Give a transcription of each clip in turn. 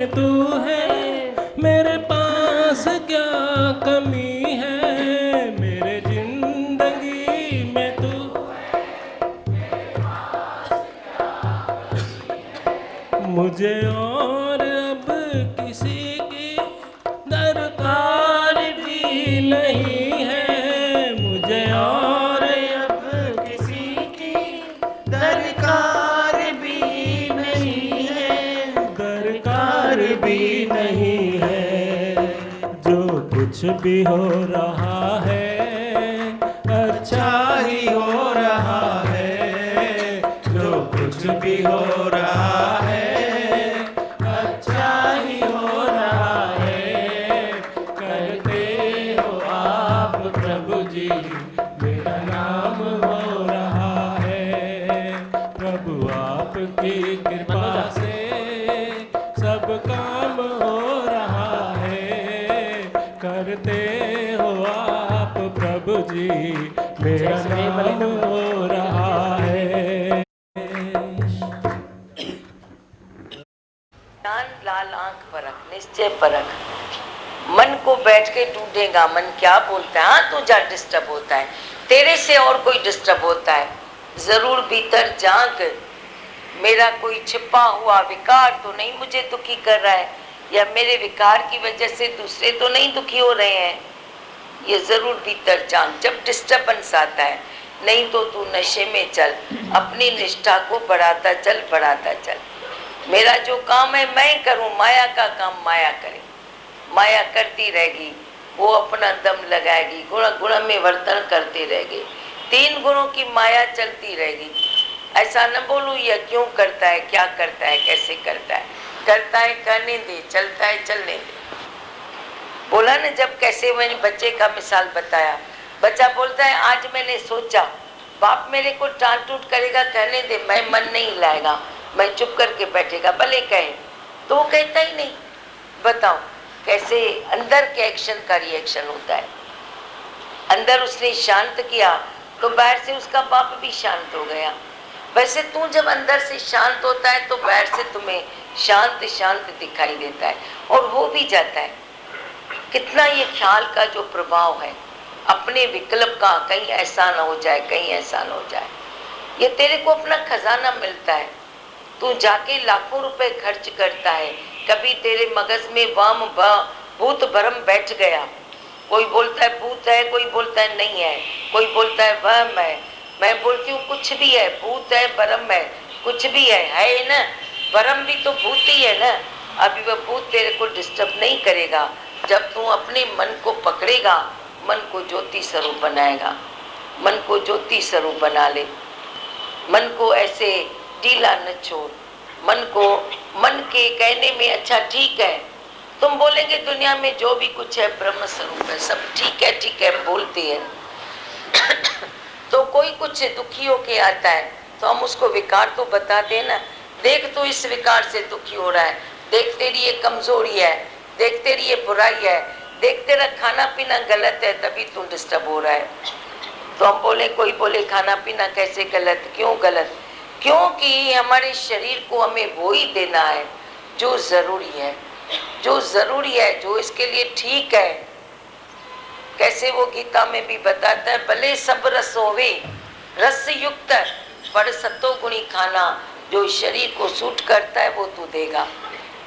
तू है, मेरे पास क्या कमी है, मेरे जिंदगी में तू मुझे और अब किसी की दरकार भी नहीं है, मुझे और अब किसी की दरकार भी नहीं है, दरकार भी नहीं है। जो कुछ भी हो रहा है अच्छा ही हो रहा है, जो कुछ भी हो रहा है अच्छा ही हो रहा है। करते हो आप प्रभु जी, मेरा नाम हो रहा है। प्रभु आपकी कृपा से सब काम हो रहा है। करते हो आप प्रभु जी, मेरा नाम हो रहा है। ज्ञान लाल आंख परख, निश्चय परख। मन को बैठ के ढूंढेगा मन क्या बोलता है। हाँ तू जा डिस्टर्ब होता है, तेरे से और कोई डिस्टर्ब होता है, जरूर भीतर झांक। मेरा कोई छिपा हुआ विकार तो नहीं मुझे दुखी कर रहा है, या मेरे विकार की वजह से दूसरे तो नहीं दुखी हो रहे हैं। ये जरूर भीतर झांक। जब डिस्टर्बेंस आता है, नहीं तो तू नशे में चल, अपनी निष्ठा को बढ़ाता चल, बढ़ाता चल। मेरा जो काम है मैं करूं, माया का काम माया करे। माया करती रहेगी, वो अपना दम लगाएगी, गुण गुण में वर्तन करते रहेगी। 3 गुणों की माया चलती रहेगी। ऐसा न बोलूं यह क्यों करता है, क्या करता है, कैसे करता है। करता है करने दे, चलता है चलने दे। बोला ना, जब कैसे मैंने बच्चे का मिसाल बताया, बच्चा बोलता है आज मैंने सोचा, बाप मेरे को टांट टूट करेगा, कहने दे, मैं मन नहीं लाएगा, मैं चुप करके बैठेगा, भले कहे। तो वो कहता ही नहीं। बताओ कैसे अंदर के एक्शन का रिएक्शन होता है। अंदर उसने शांत किया तो बाहर से उसका बाप भी शांत हो गया। वैसे तू जब अंदर से शांत होता है तो बाहर से तुम्हें शांत शांत दिखाई देता है और हो भी जाता है। कितना ये ख्याल का जो प्रभाव है अपने विकल्प का, कहीं ऐसा ना हो जाए, कहीं ऐसा ना हो जाए। ये तेरे को अपना खजाना मिलता है। तू जाके लाखों रुपए खर्च करता है, कभी तेरे मगज में वाम भूत भरम बैठ गया। कोई बोलता है भूत है, कोई बोलता है नहीं है, कोई बोलता है वहम है। मैं बोलती हूँ कुछ भी है, भूत है भरम है, कुछ भी है ना। भरम भी तो भूत ही है ना। अभी वह भूत तेरे को डिस्टर्ब नहीं करेगा जब तू अपने मन को पकड़ेगा, मन को ज्योति स्वरूप बनाएगा। मन को ज्योति स्वरूप बना ले। मन को ऐसे ढीला न छोड़। मन को मन के कहने में अच्छा ठीक है, तुम बोलेंगे दुनिया में जो भी कुछ है ब्रह्म स्वरूप है, सब ठीक है बोलते हैं। तो कोई कुछ दुखी होके आता है तो हम उसको विकार तो बता देना, देख तो इस विकार से दुखी हो रहा है, देख तेरी ये कमजोरी है, देख तेरी ये बुराई है, देख तेरा खाना पीना गलत है, तभी तू डिस्टर्ब हो रहा है। तो हम बोले, कोई बोले खाना पीना कैसे गलत, क्यों गलत? क्योंकि हमारे शरीर को हमें वो ही देना है जो जरूरी है, जो जरूरी है, जो इसके लिए ठीक है। कैसे वो गीता में भी बताता है, भले सब रस होवे रस युक्त पर सत्तो गुणी खाना, जो शरीर को सूट करता है वो तू देगा।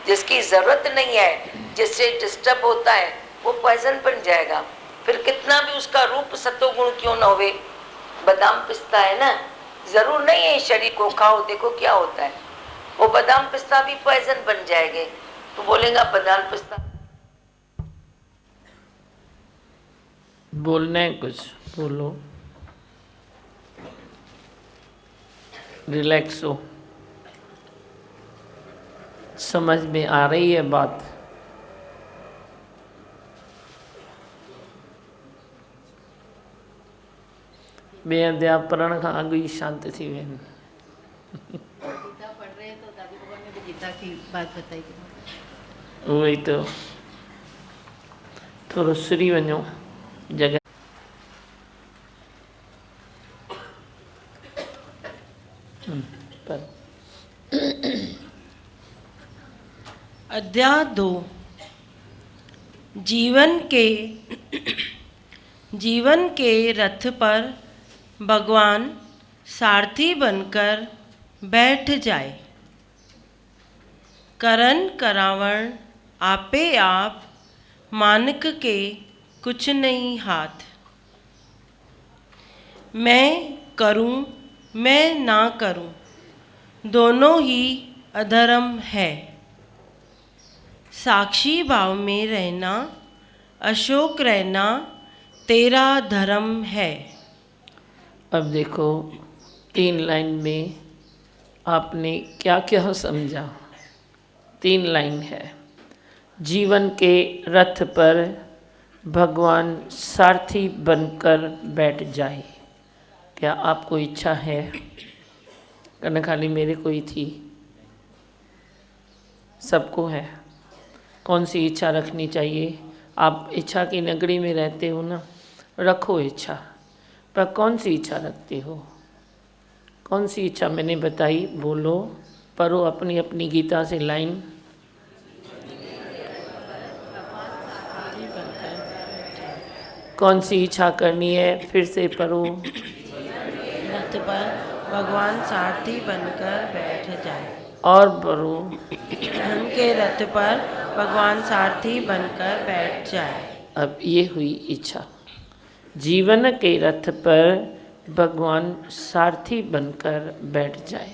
जिसकी जरूरत नहीं है, जिससे डिस्टर्ब होता है, वो पॉइजन बन जाएगा। फिर कितना भी उसका रूप सत्वगुण क्यों ना होवे। बादाम पिस्ता है ना, जरूर नहीं है शरीर को खाओ, देखो क्या होता है, वो बादाम पिस्ता भी पॉइजन बन जाएंगे। तो बोलेगा बादाम पिस्ता बोलना है, कुछ बोलो, रिलैक्स हो। समझ में आ रही है बात? मैं अध्यापरण का आगे शांत थी बहन। गीता पढ़ रहे हैं तो दादी भगवान ने भी गीता की बात बताई थी। वही तो थोड़ा श्री वञो जगह। पर अध्याय 2। जीवन के रथ पर भगवान सारथी बनकर बैठ जाए। करन करावण आपे आप, मानक के कुछ नहीं हाथ। मैं करूं मैं ना करूं, दोनों ही अधर्म है। साक्षी भाव में रहना, अशोक रहना तेरा धर्म है। अब देखो 3 लाइन में आपने क्या क्या समझा। 3 लाइन है। जीवन के रथ पर भगवान सारथी बनकर बैठ जाए। क्या आपको इच्छा है? करना खाली मेरे को ही थी? सबको है। कौन सी इच्छा रखनी चाहिए? आप इच्छा की नगरी में रहते हो ना, रखो इच्छा। पर कौन सी इच्छा रखते हो? कौन सी इच्छा मैंने बताई? बोलो, पढ़ो अपनी अपनी गीता से लाइन। कौन सी इच्छा करनी है? फिर से पढ़ो। रथ पर भगवान सारथी बनकर बैठ जाए। और पढ़ो। धर्म के रथ पर भगवान सारथी बनकर बैठ जाए। अब ये हुई इच्छा। जीवन के रथ पर भगवान सारथी बनकर बैठ जाए।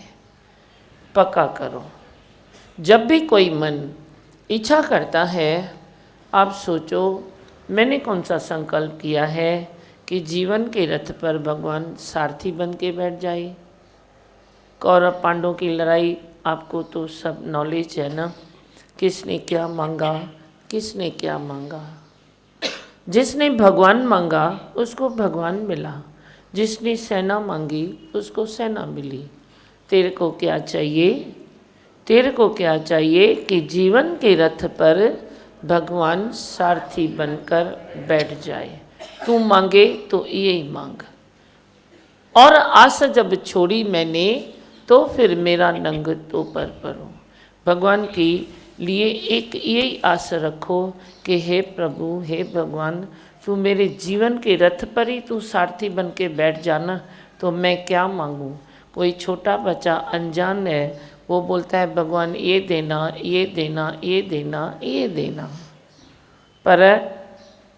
पक्का करो। जब भी कोई मन इच्छा करता है, आप सोचो मैंने कौन सा संकल्प किया है कि जीवन के रथ पर भगवान सारथी बन के बैठ जाए। कौरव पांडवों की लड़ाई आपको तो सब नॉलेज है ना, किसने क्या मांगा, किसने क्या मांगा। जिसने भगवान मांगा उसको भगवान मिला, जिसने सेना मांगी उसको सेना मिली। तेरे को क्या चाहिए? तेरे को क्या चाहिए कि जीवन के रथ पर भगवान सारथी बनकर बैठ जाए। तू मांगे तो यही मांग। और आस जब छोड़ी मैंने, तो फिर मेरा नंग तो पर परो। भगवान की लिए एक यही आस रखो कि हे प्रभु, हे भगवान, तू मेरे जीवन के रथ पर ही तू सारथी बन के बैठ जाना, तो मैं क्या मांगूँ। कोई छोटा बच्चा अनजान है, वो बोलता है भगवान ये देना, ये देना, ये देना, ये देना। पर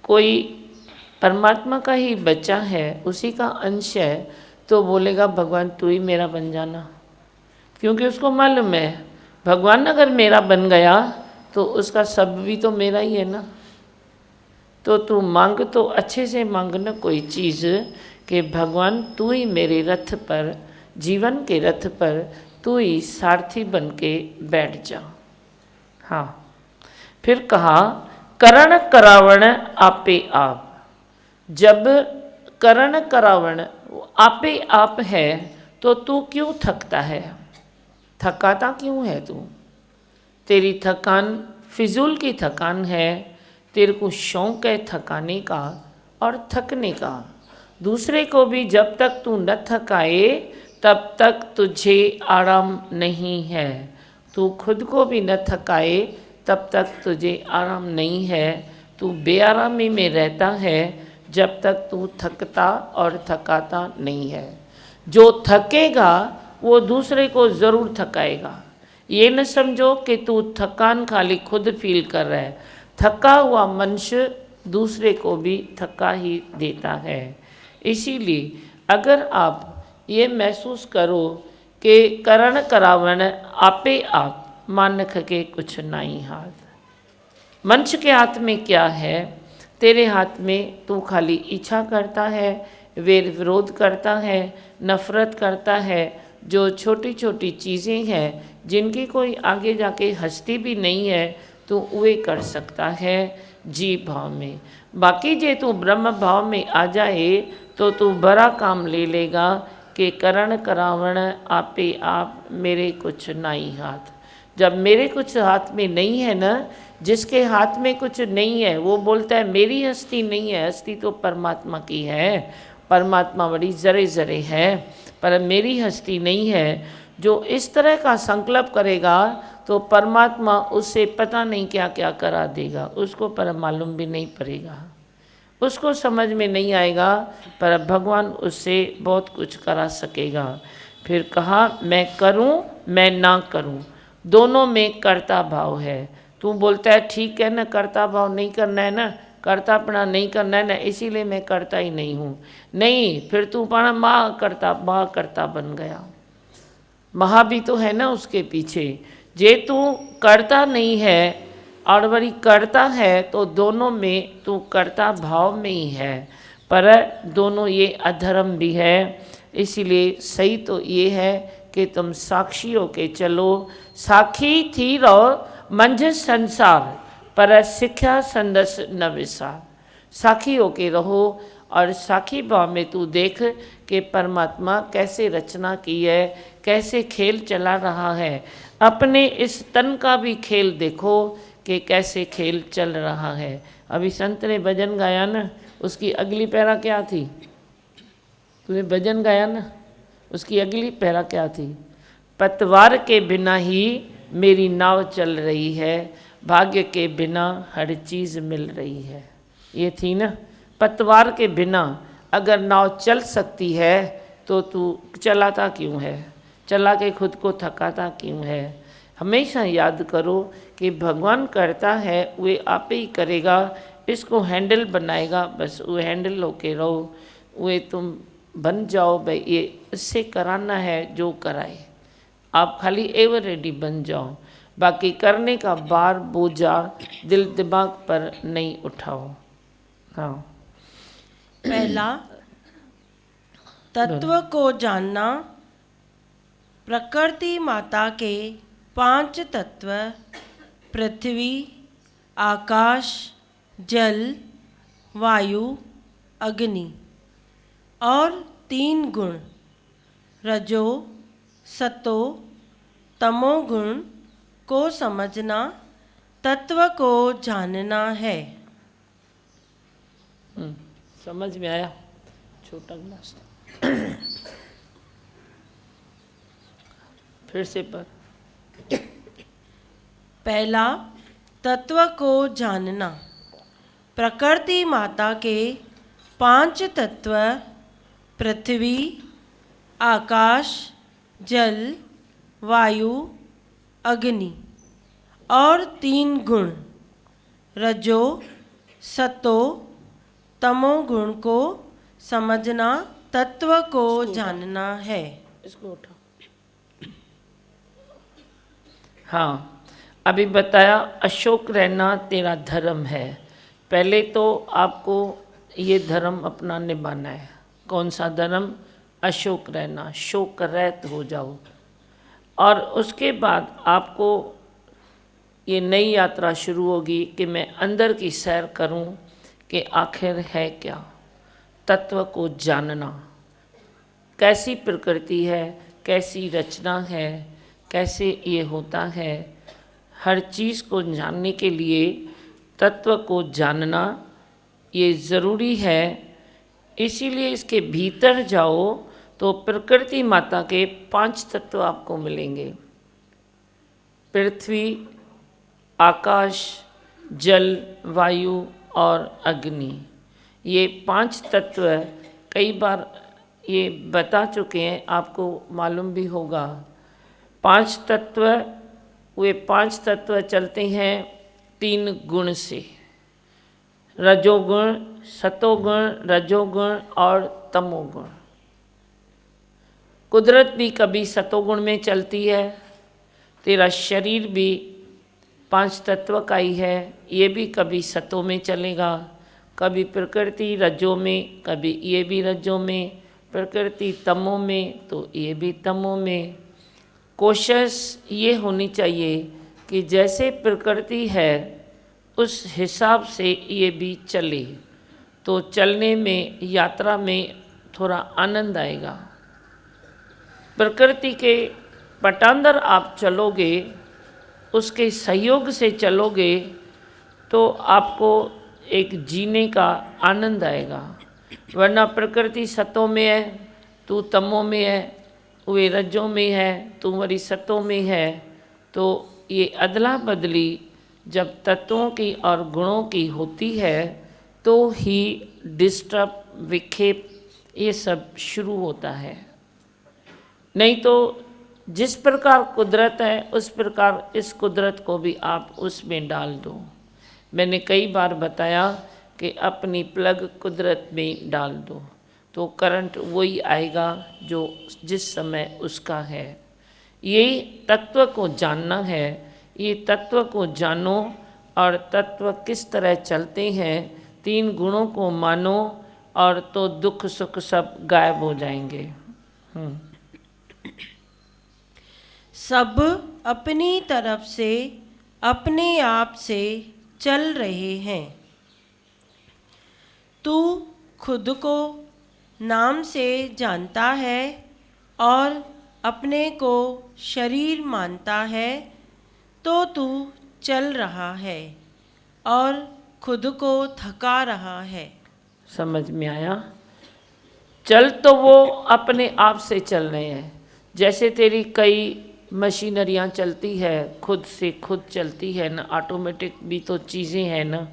कोई परमात्मा का ही बच्चा है, उसी का अंश है, तो बोलेगा भगवान तू ही मेरा बन जाना। क्योंकि उसको मालूम है भगवान अगर मेरा बन गया तो उसका सब भी तो मेरा ही है ना। तो तू मांग तो अच्छे से मांग ना कोई चीज़ कि भगवान तू ही मेरे रथ पर, जीवन के रथ पर तू ही सारथी बन के बैठ जा। हाँ, फिर कहा करण करावण आपे आप। जब करण करावण आपे आप है तो तू क्यों थकता है? थकाता क्यों है तू? तेरी थकान फिजूल की थकान है। तेरे को शौक़ है थकाने का और थकने का। दूसरे को भी जब तक तू न थकाए तब तक तुझे आराम नहीं है। तू खुद को भी न थकाए तब तक तुझे आराम नहीं है। तू बेआरामी में रहता है जब तक तू थकता और थकाता नहीं है। जो थकेगा वो दूसरे को ज़रूर थकाएगा। ये न समझो कि तू थकान खाली खुद फील कर रहा है। थका हुआ मनुष्य दूसरे को भी थका ही देता है। इसीलिए अगर आप ये महसूस करो कि करण करावण आपे आप, मानक के कुछ नहीं हाथ। मनुष्य के हाथ में क्या है? तेरे हाथ में तू खाली इच्छा करता है, वेर विरोध करता है, नफरत करता है। जो छोटी छोटी चीज़ें हैं जिनकी कोई आगे जाके हस्ती भी नहीं है, तो वे कर सकता है जीव भाव में। बाकी जे तू ब्रह्म भाव में आ जाए तो तू बड़ा काम ले लेगा कि करण करावण आपे आप, मेरे कुछ नहीं हाथ। जब मेरे कुछ हाथ में नहीं है ना, जिसके हाथ में कुछ नहीं है वो बोलता है मेरी हस्ती नहीं है। हस्ती तो परमात्मा की है, परमात्मा बड़ी जरे जरे है, पर मेरी हस्ती नहीं है। जो इस तरह का संकल्प करेगा तो तो परमात्मा उससे पता नहीं क्या क्या करा देगा, उसको पर मालूम भी नहीं पड़ेगा, उसको समझ में नहीं आएगा, पर भगवान उससे बहुत कुछ करा सकेगा। फिर कहा मैं करूं मैं ना करूं, दोनों में कर्ता भाव है। तू बोलता है ठीक है ना, कर्ता भाव नहीं करना है ना, कर्तापना नहीं करना है ना, इसीलिए मैं करता ही नहीं हूँ। नहीं, फिर तू पढ़ा माँ करता बन गया। महा भी तो है ना उसके पीछे। जे तू करता नहीं है और बड़ी करता है तो दोनों में तू कर्ता भाव में ही है, पर दोनों ये अधर्म भी है। इसीलिए सही तो ये है कि तुम साक्षी होके चलो, साखी थी रहो मंझ संसार, पर सिख्या संदस न विसार। साखी होके रहो और साखी भाव में तू देख कि परमात्मा कैसे रचना की है, कैसे खेल चला रहा है। अपने इस तन का भी खेल देखो कि कैसे खेल चल रहा है। अभी संत ने भजन गाया ना, उसकी अगली पैरा क्या थी? तूने भजन गाया ना, उसकी अगली पैरा क्या थी? पतवार के बिना ही मेरी नाव चल रही है, भाग्य के बिना हर चीज़ मिल रही है। ये थी ना, पतवार के बिना अगर नाव चल सकती है तो तू चलाता क्यों है, चला के खुद को थकाता क्यों है। हमेशा याद करो कि भगवान करता है, वे आप ही करेगा, इसको हैंडल बनाएगा, बस वो हैंडल होके रहो, वे तुम बन जाओ। भाई ये इससे कराना है जो कराए, आप खाली एवर रेडी बन जाओ, बाकी करने का बार बोझा दिल दिमाग पर नहीं उठाओ। हाँ, पहला, तत्व को जानना। प्रकृति माता के 5 तत्व पृथ्वी, आकाश, जल, वायु, अग्नि और 3 गुण रजो, सतो, तमो गुण को समझना तत्व को जानना है। समझ में आया? छोटा गिलास फिर से पर। पहला, तत्व को जानना। प्रकृति माता के 5 तत्व पृथ्वी, आकाश, जल, वायु, अग्नि और 3 गुण रजो, सतो, तमो गुण को समझना तत्व को जानना है। इसको उठा। हाँ, अभी बताया अशोक रहना तेरा धर्म है। पहले तो आपको ये धर्म अपना निभाना है। कौन सा धर्म? अशोक रहना, शोक रहित हो जाओ। और उसके बाद आपको ये नई यात्रा शुरू होगी कि मैं अंदर की सैर करूं कि आखिर है क्या। तत्व को जानना, कैसी प्रकृति है, कैसी रचना है, कैसे ये होता है, हर चीज़ को जानने के लिए तत्व को जानना ये ज़रूरी है। इसीलिए इसके भीतर जाओ तो प्रकृति माता के 5 तत्व आपको मिलेंगे। पृथ्वी, आकाश, जल, वायु और अग्नि, ये 5 तत्व कई बार ये बता चुके हैं, आपको मालूम भी होगा। 5 तत्व, वे 5 तत्व चलते हैं 3 गुण से, रजोगुण, सतोगुण, रजोगुण और तमोगुण। कुदरत भी कभी सतोगुण में चलती है, तेरा शरीर भी 5 तत्व का ही है, ये भी कभी सतों में चलेगा, कभी प्रकृति रजों में, कभी ये भी रजों में, प्रकृति तमों में तो ये भी तमों में। कोशिश ये होनी चाहिए कि जैसे प्रकृति है उस हिसाब से ये भी चले, तो चलने में, यात्रा में थोड़ा आनंद आएगा। प्रकृति के पटांदर आप चलोगे, उसके सहयोग से चलोगे तो आपको एक जीने का आनंद आएगा। वरना प्रकृति सतों में है, तू तमों में है, वे रजों में है, तू वरी सतों में है, तो ये अदला बदली जब तत्वों की और गुणों की होती है तो ही डिस्टर्ब, विक्षेप, ये सब शुरू होता है। नहीं तो जिस प्रकार कुदरत है उस प्रकार इस कुदरत को भी आप उसमें डाल दो। मैंने कई बार बताया कि अपनी प्लग कुदरत में डाल दो तो करंट वही आएगा जो जिस समय उसका है। यही तत्व को जानना है। ये तत्व को जानो और तत्व किस तरह चलते हैं, 3 गुणों को मानो और तो दुख सुख सब गायब हो जाएंगे। सब अपनी तरफ से अपने आप से चल रहे हैं। तू खुद को नाम से जानता है और अपने को शरीर मानता है तो तू चल रहा है और खुद को थका रहा है। समझ में आया? चल तो वो अपने आप से चल रहे हैं। जैसे तेरी कई मशीनरियाँ चलती है, खुद से खुद चलती है ना, ऑटोमेटिक भी तो चीज़ें हैं ना,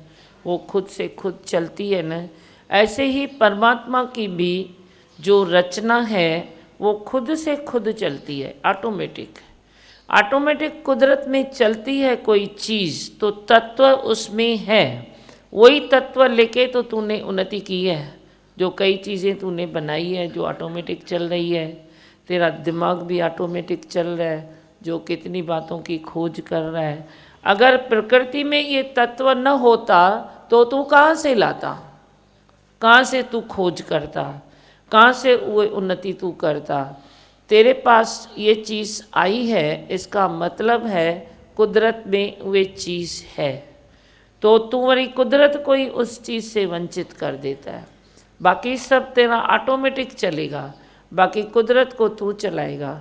वो खुद से खुद चलती है ना। ऐसे ही परमात्मा की भी जो रचना है वो खुद से खुद चलती है, ऑटोमेटिक। ऑटोमेटिक कुदरत में चलती है कोई चीज़ तो तत्व उसमें है। वही तत्व लेके तो तूने उन्नति की है। जो कई चीज़ें तूने बनाई है जो ऑटोमेटिक चल रही है। तेरा दिमाग भी ऑटोमेटिक चल रहा है जो कितनी बातों की खोज कर रहा है। अगर प्रकृति में ये तत्व न होता तो तू कहाँ से लाता, कहाँ से तू खोज करता, कहाँ से वो उन्नति तू करता। तेरे पास ये चीज़ आई है, इसका मतलब है कुदरत में वे चीज़ है, तो तुम्हारी कुदरत को ही उस चीज़ से वंचित कर देता है। बाकी सब तेरा ऑटोमेटिक चलेगा, बाकी कुदरत को तू चलाएगा।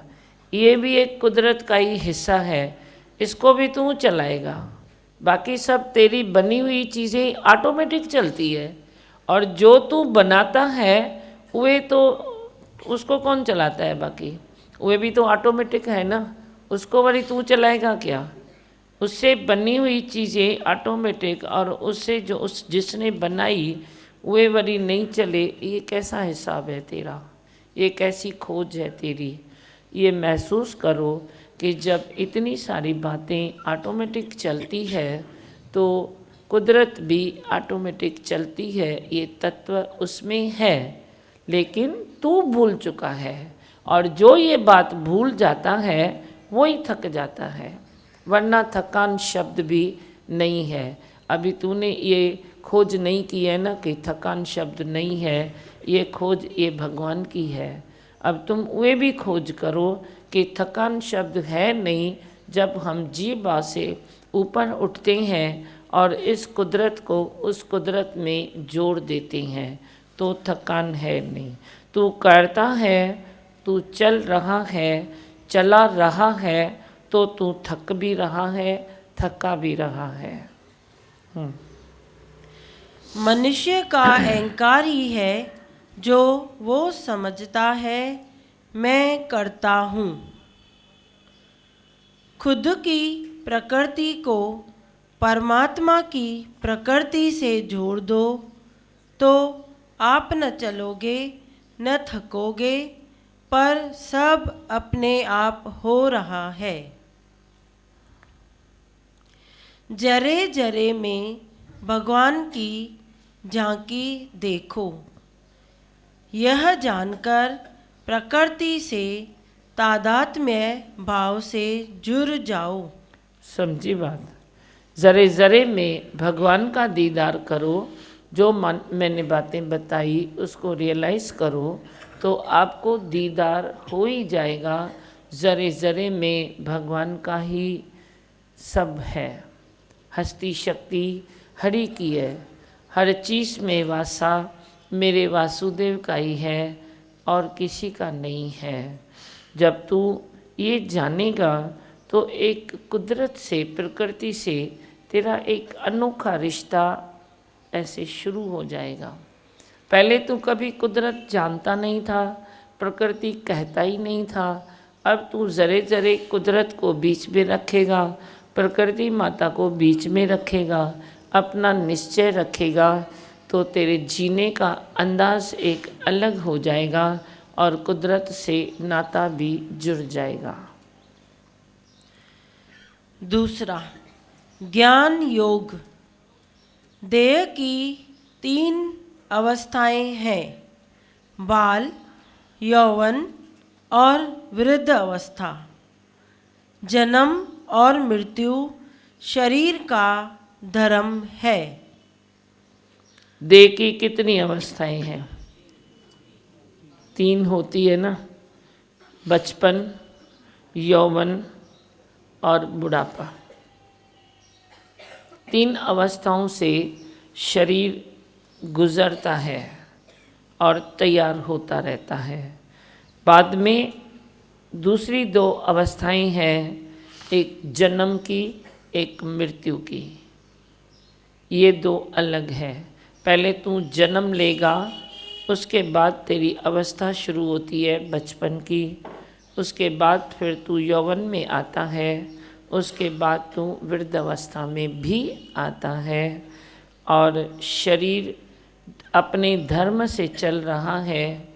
ये भी एक कुदरत का ही हिस्सा है, इसको भी तू चलाएगा। बाकी सब तेरी बनी हुई चीज़ें ऑटोमेटिक चलती है और जो तू बनाता है वे तो उसको कौन चलाता है? बाकी वे भी तो ऑटोमेटिक है ना, उसको वही तू चलाएगा क्या? उससे बनी हुई चीज़ें ऑटोमेटिक और उससे जो उस जिसने बनाई वे वरी नहीं चले, ये कैसा हिसाब है तेरा? ये कैसी खोज है तेरी? ये महसूस करो कि जब इतनी सारी बातें ऑटोमेटिक चलती है तो कुदरत भी ऑटोमेटिक चलती है। ये तत्व उसमें है लेकिन तू भूल चुका है और जो ये बात भूल जाता है वही थक जाता है, वरना थकान शब्द भी नहीं है। अभी तूने ये खोज नहीं की है ना कि थकान शब्द नहीं है, ये खोज ये भगवान की है। अब तुम वे भी खोज करो कि थकान शब्द है नहीं। जब हम जीवा से ऊपर उठते हैं और इस कुदरत को उस कुदरत में जोड़ देते हैं तो थकान है नहीं। तू करता है, तू चल रहा है, चला रहा है तो तू थक भी रहा है, थका भी रहा है। मनुष्य का अहंकार ही है जो वो समझता है मैं करता हूँ। खुद की प्रकृति को परमात्मा की प्रकृति से जोड़ दो तो आप न चलोगे न थकोगे, पर सब अपने आप हो रहा है। जरे जरे में भगवान की झांकी देखो, यह जानकर प्रकृति से तादात्म्य भाव से जुड़ जाओ। समझी बात? ज़रे ज़रे में भगवान का दीदार करो। जो मैंने बातें बताई उसको रियलाइज़ करो तो आपको दीदार हो ही जाएगा। ज़रे ज़रे में भगवान का ही सब है। हस्ती शक्ति हरि की है, हर चीज़ में वासा मेरे वासुदेव का ही है और किसी का नहीं है। जब तू ये जानेगा तो एक कुदरत से, प्रकृति से तेरा एक अनोखा रिश्ता ऐसे शुरू हो जाएगा। पहले तू कभी कुदरत जानता नहीं था, प्रकृति कहता ही नहीं था। अब तू ज़रे ज़रे कुदरत को बीच में रखेगा, प्रकृति माता को बीच में रखेगा, अपना निश्चय रखेगा, तो तेरे जीने का अंदाज एक अलग हो जाएगा और कुदरत से नाता भी जुड़ जाएगा। दूसरा, ज्ञान योग। देह की 3 अवस्थाएं हैं, बाल, यौवन और वृद्ध अवस्था। जन्म और मृत्यु शरीर का धर्म है। देह की कितनी अवस्थाएं हैं? 3 होती है ना, बचपन, यौवन और बुढ़ापा। 3 अवस्थाओं से शरीर गुजरता है और तैयार होता रहता है। बाद में दूसरी 2 अवस्थाएं हैं, एक जन्म की, एक मृत्यु की। ये 2 अलग है। पहले तू जन्म लेगा, उसके बाद तेरी अवस्था शुरू होती है बचपन की, उसके बाद फिर तू यौवन में आता है, उसके बाद तू वृद्ध अवस्था में भी आता है। और शरीर अपने धर्म से चल रहा है।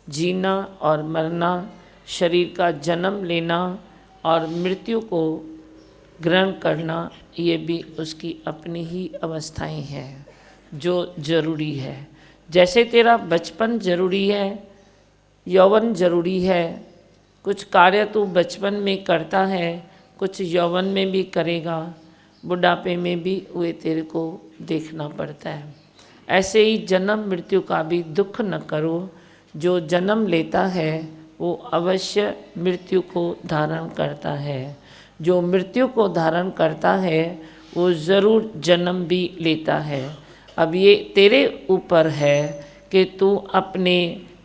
जीना और मरना, शरीर का जन्म लेना और मृत्यु को ग्रहण करना, ये भी उसकी अपनी ही अवस्थाएं हैं जो जरूरी है। जैसे तेरा बचपन जरूरी है, यौवन जरूरी है, कुछ कार्य तू बचपन में करता है, कुछ यौवन में भी करेगा, बुढ़ापे में भी वे तेरे को देखना पड़ता है। ऐसे ही जन्म मृत्यु का भी दुख न करो। जो जन्म लेता है वो अवश्य मृत्यु को धारण करता है, जो मृत्यु को धारण करता है वो ज़रूर जन्म भी लेता है। अब ये तेरे ऊपर है कि तू अपने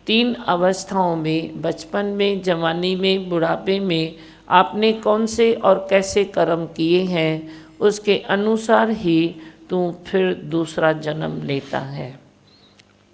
3 अवस्थाओं में, बचपन में, जवानी में, बुढ़ापे में, आपने कौन से और कैसे कर्म किए हैं, उसके अनुसार ही तू फिर दूसरा जन्म लेता है।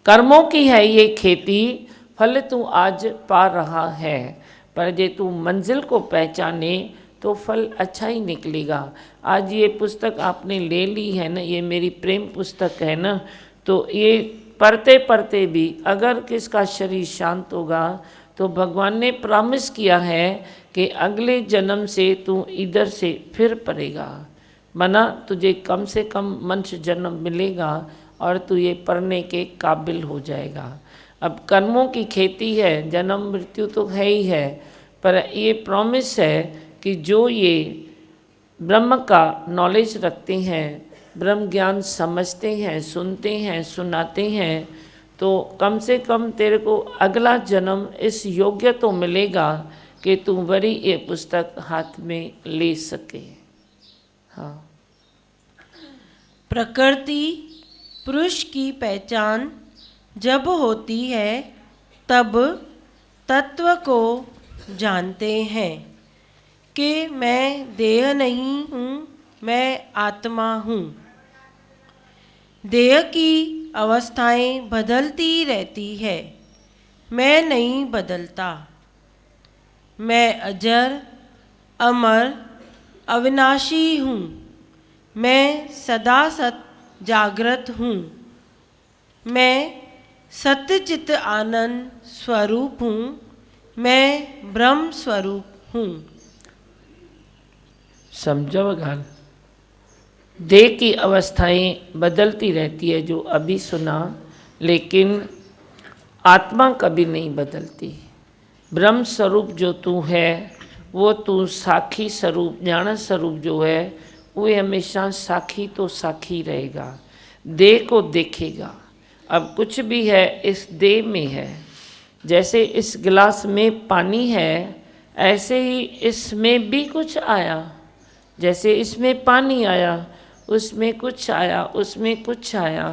कर्मों की है ये खेती, फल तू आज पा रहा है, पर जे तू मंजिल को पहचाने तो फल अच्छा ही निकलेगा। आज ये पुस्तक आपने ले ली है ना, ये मेरी प्रेम पुस्तक है ना, तो ये पढ़ते पढ़ते भी अगर किसका शरीर शांत होगा तो भगवान ने प्रॉमिस किया है कि अगले जन्म से तू इधर से फिर पढ़ेगा, मना तुझे कम से कम मनुष्य जन्म मिलेगा और तू ये पढ़ने के काबिल हो जाएगा। अब कर्मों की खेती है, जन्म मृत्यु तो है ही है, पर ये प्रॉमिस है कि जो ये ब्रह्म का नॉलेज रखते हैं, ब्रह्म ज्ञान समझते हैं, सुनते हैं, सुनाते हैं, तो कम से कम तेरे को अगला जन्म इस योग्य तो मिलेगा कि तू बड़ी ये पुस्तक हाथ में ले सके। हाँ। प्रकृति पुरुष की पहचान जब होती है तब तत्व को जानते हैं कि मैं देह नहीं हूँ, मैं आत्मा हूँ। देह की अवस्थाएं बदलती रहती है, मैं नहीं बदलता। मैं अजर, अमर, अविनाशी हूँ। मैं सदा सत जागृत हूँ। मैं सत्यचित आनंद स्वरूप हूँ। मैं ब्रह्म स्वरूप हूँ। समझो गाल। देह की अवस्थाएं बदलती रहती है जो अभी सुना, लेकिन आत्मा कभी नहीं बदलती। ब्रह्म स्वरूप जो तू है वो तू साखी स्वरूप, ज्ञान स्वरूप जो है वो हमेशा साखी तो साखी रहेगा, देह को देखेगा। अब कुछ भी है इस देह में है, जैसे इस गिलास में पानी है ऐसे ही इसमें भी कुछ आया। जैसे इसमें पानी आया, उसमें कुछ आया, उसमें कुछ आया,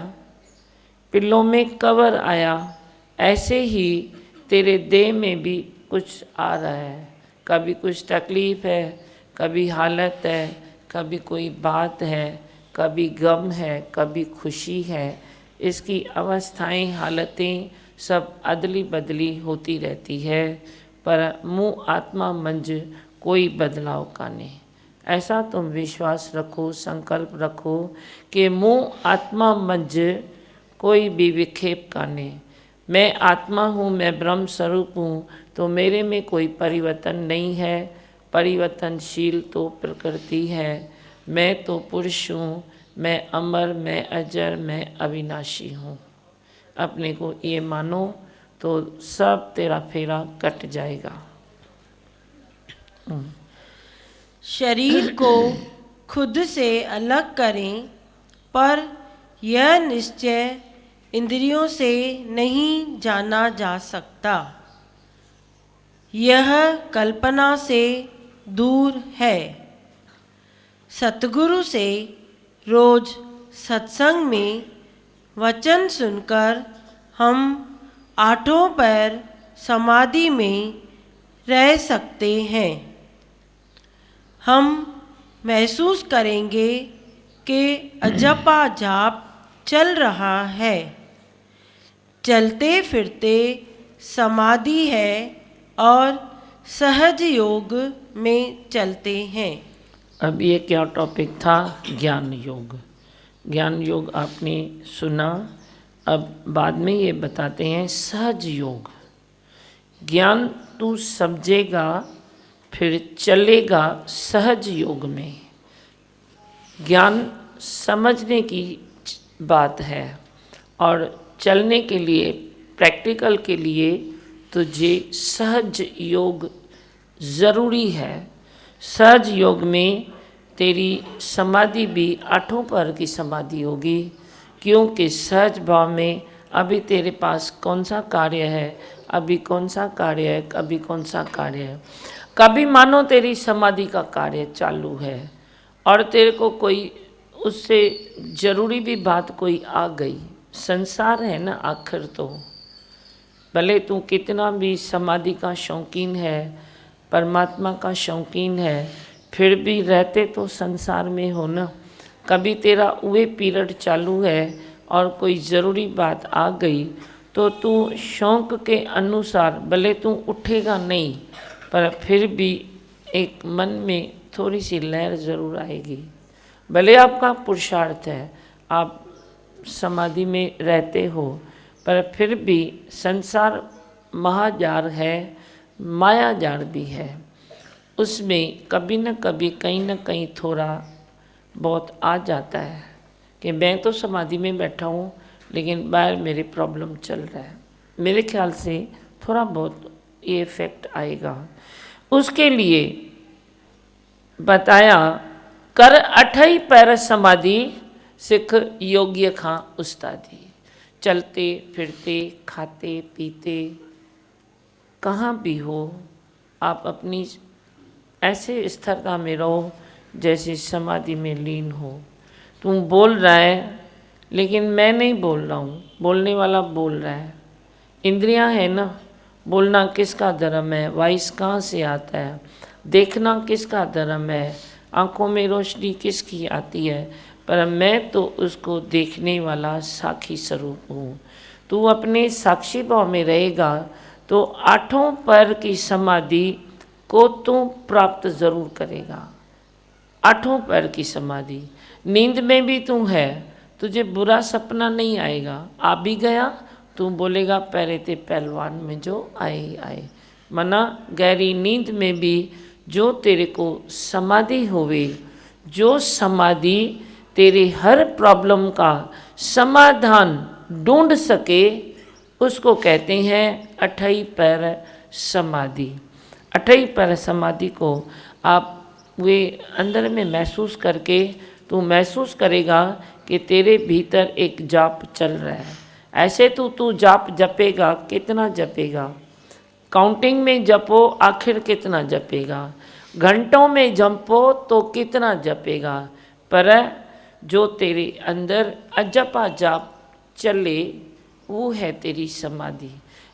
पिल्लों में कवर आया, ऐसे ही तेरे देह में भी कुछ आ रहा है। कभी कुछ तकलीफ़ है, कभी हालत है, कभी कोई बात है, कभी गम है, कभी खुशी है। इसकी अवस्थाएं, हालतें सब अदली बदली होती रहती है, पर मुँह आत्मा मंझ कोई बदलाव कान्हे। ऐसा तुम विश्वास रखो, संकल्प रखो कि मूँ आत्मा मंझ कोई भी विक्षेप काने। मैं आत्मा हूँ, मैं ब्रह्म स्वरूप हूँ, तो मेरे में कोई परिवर्तन नहीं है। परिवर्तनशील तो प्रकृति है। मैं तो पुरुष हूँ, मैं अमर, मैं अजर, मैं अविनाशी हूँ। अपने को ये मानो तो सब तेरा फेरा कट जाएगा। शरीर को खुद से अलग करें, पर यह निश्चय इंद्रियों से नहीं जाना जा सकता। यह कल्पना से दूर है। सतगुरु से रोज सत्संग में वचन सुनकर हम आठों पैर समाधि में रह सकते हैं। हम महसूस करेंगे कि अजपा जाप चल रहा है। चलते फिरते समाधि है और सहज योग में चलते हैं। अब ये क्या टॉपिक था? ज्ञान योग। ज्ञान योग आपने सुना। अब बाद में ये बताते हैं सहज योग। ज्ञान तू समझेगा, फिर चलेगा सहज योग में। ज्ञान समझने की बात है और चलने के लिए, प्रैक्टिकल के लिए तुझे सहज योग ज़रूरी है। सहज योग में तेरी समाधि भी आठों पर की समाधि होगी, क्योंकि सहज भाव में अभी तेरे पास कौन सा कार्य है, अभी कौन सा कार्य है, अभी कौन सा कार्य है। कभी मानो तेरी समाधि का कार्य चालू है और तेरे को कोई उससे ज़रूरी भी बात कोई आ गई। संसार है ना आखिर तो। भले तू कितना भी समाधि का शौकीन है, परमात्मा का शौकीन है, फिर भी रहते तो संसार में हो ना। कभी तेरा वे पीरियड चालू है और कोई ज़रूरी बात आ गई तो तू शौक के अनुसार भले तू उठेगा नहीं, पर फिर भी एक मन में थोड़ी सी लहर ज़रूर आएगी। भले आपका पुरुषार्थ है, आप समाधि में रहते हो, पर फिर भी संसार महाजार है, मायाजार भी है। उसमें कभी न कभी कहीं न कहीं थोड़ा बहुत आ जाता है कि मैं तो समाधि में बैठा हूँ लेकिन बाहर मेरे प्रॉब्लम चल रहा है। मेरे ख्याल से थोड़ा बहुत ये इफेक्ट आएगा। उसके लिए बताया कर अठई पैर समाधि, सिख योग्य खां उस्तादी। चलते फिरते, खाते पीते, कहाँ भी हो, आप अपनी ऐसे स्थिरता में रहो जैसे समाधि में लीन हो। तुम बोल रहा है लेकिन मैं नहीं बोल रहा हूँ, बोलने वाला बोल रहा है। इंद्रियां है ना, बोलना किसका धर्म है, वॉइस कहाँ से आता है, देखना किसका धर्म है, आँखों में रोशनी किसकी आती है, पर मैं तो उसको देखने वाला साक्षी स्वरूप हूँ। तू अपने साक्षी भाव में रहेगा तो आठों पैर की समाधि को तू प्राप्त जरूर करेगा। आठों पैर की समाधि। नींद में भी तू है, तुझे बुरा सपना नहीं आएगा। आ भी गया तू बोलेगा पहले ते पहलवान में जो आए आए। मना गहरी नींद में भी जो तेरे को समाधि होवे, जो समाधि तेरे हर प्रॉब्लम का समाधान ढूंढ सके, उसको कहते हैं अठई पैर समाधि। अठई पैर समाधि को आप वे अंदर में महसूस करके तू महसूस करेगा कि तेरे भीतर एक जाप चल रहा है। ऐसे तू जाप जपेगा, कितना जपेगा, काउंटिंग में जपो, आखिर कितना जपेगा, घंटों में जपो तो कितना जपेगा, पर जो तेरे अंदर अजपा जाप चले वो है तेरी समाधि।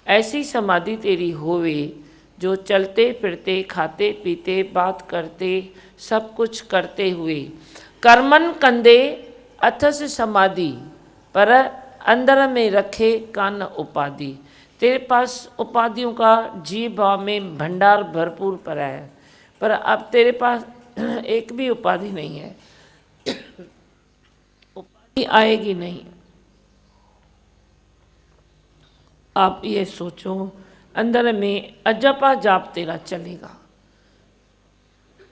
ऐसी समाधि तेरी होवे जो चलते फिरते, खाते पीते, बात करते, सब कुछ करते हुए कर्मन कंदे अथस समाधि, पर अंदर में रखे कान उपाधि। तेरे पास उपाधियों का जीव भाव में भंडार भरपूर पड़ा है, पर अब तेरे पास एक भी उपाधि नहीं है, उपाधि आएगी नहीं। आप ये सोचो, अंदर में अजपा जाप तेरा चलेगा।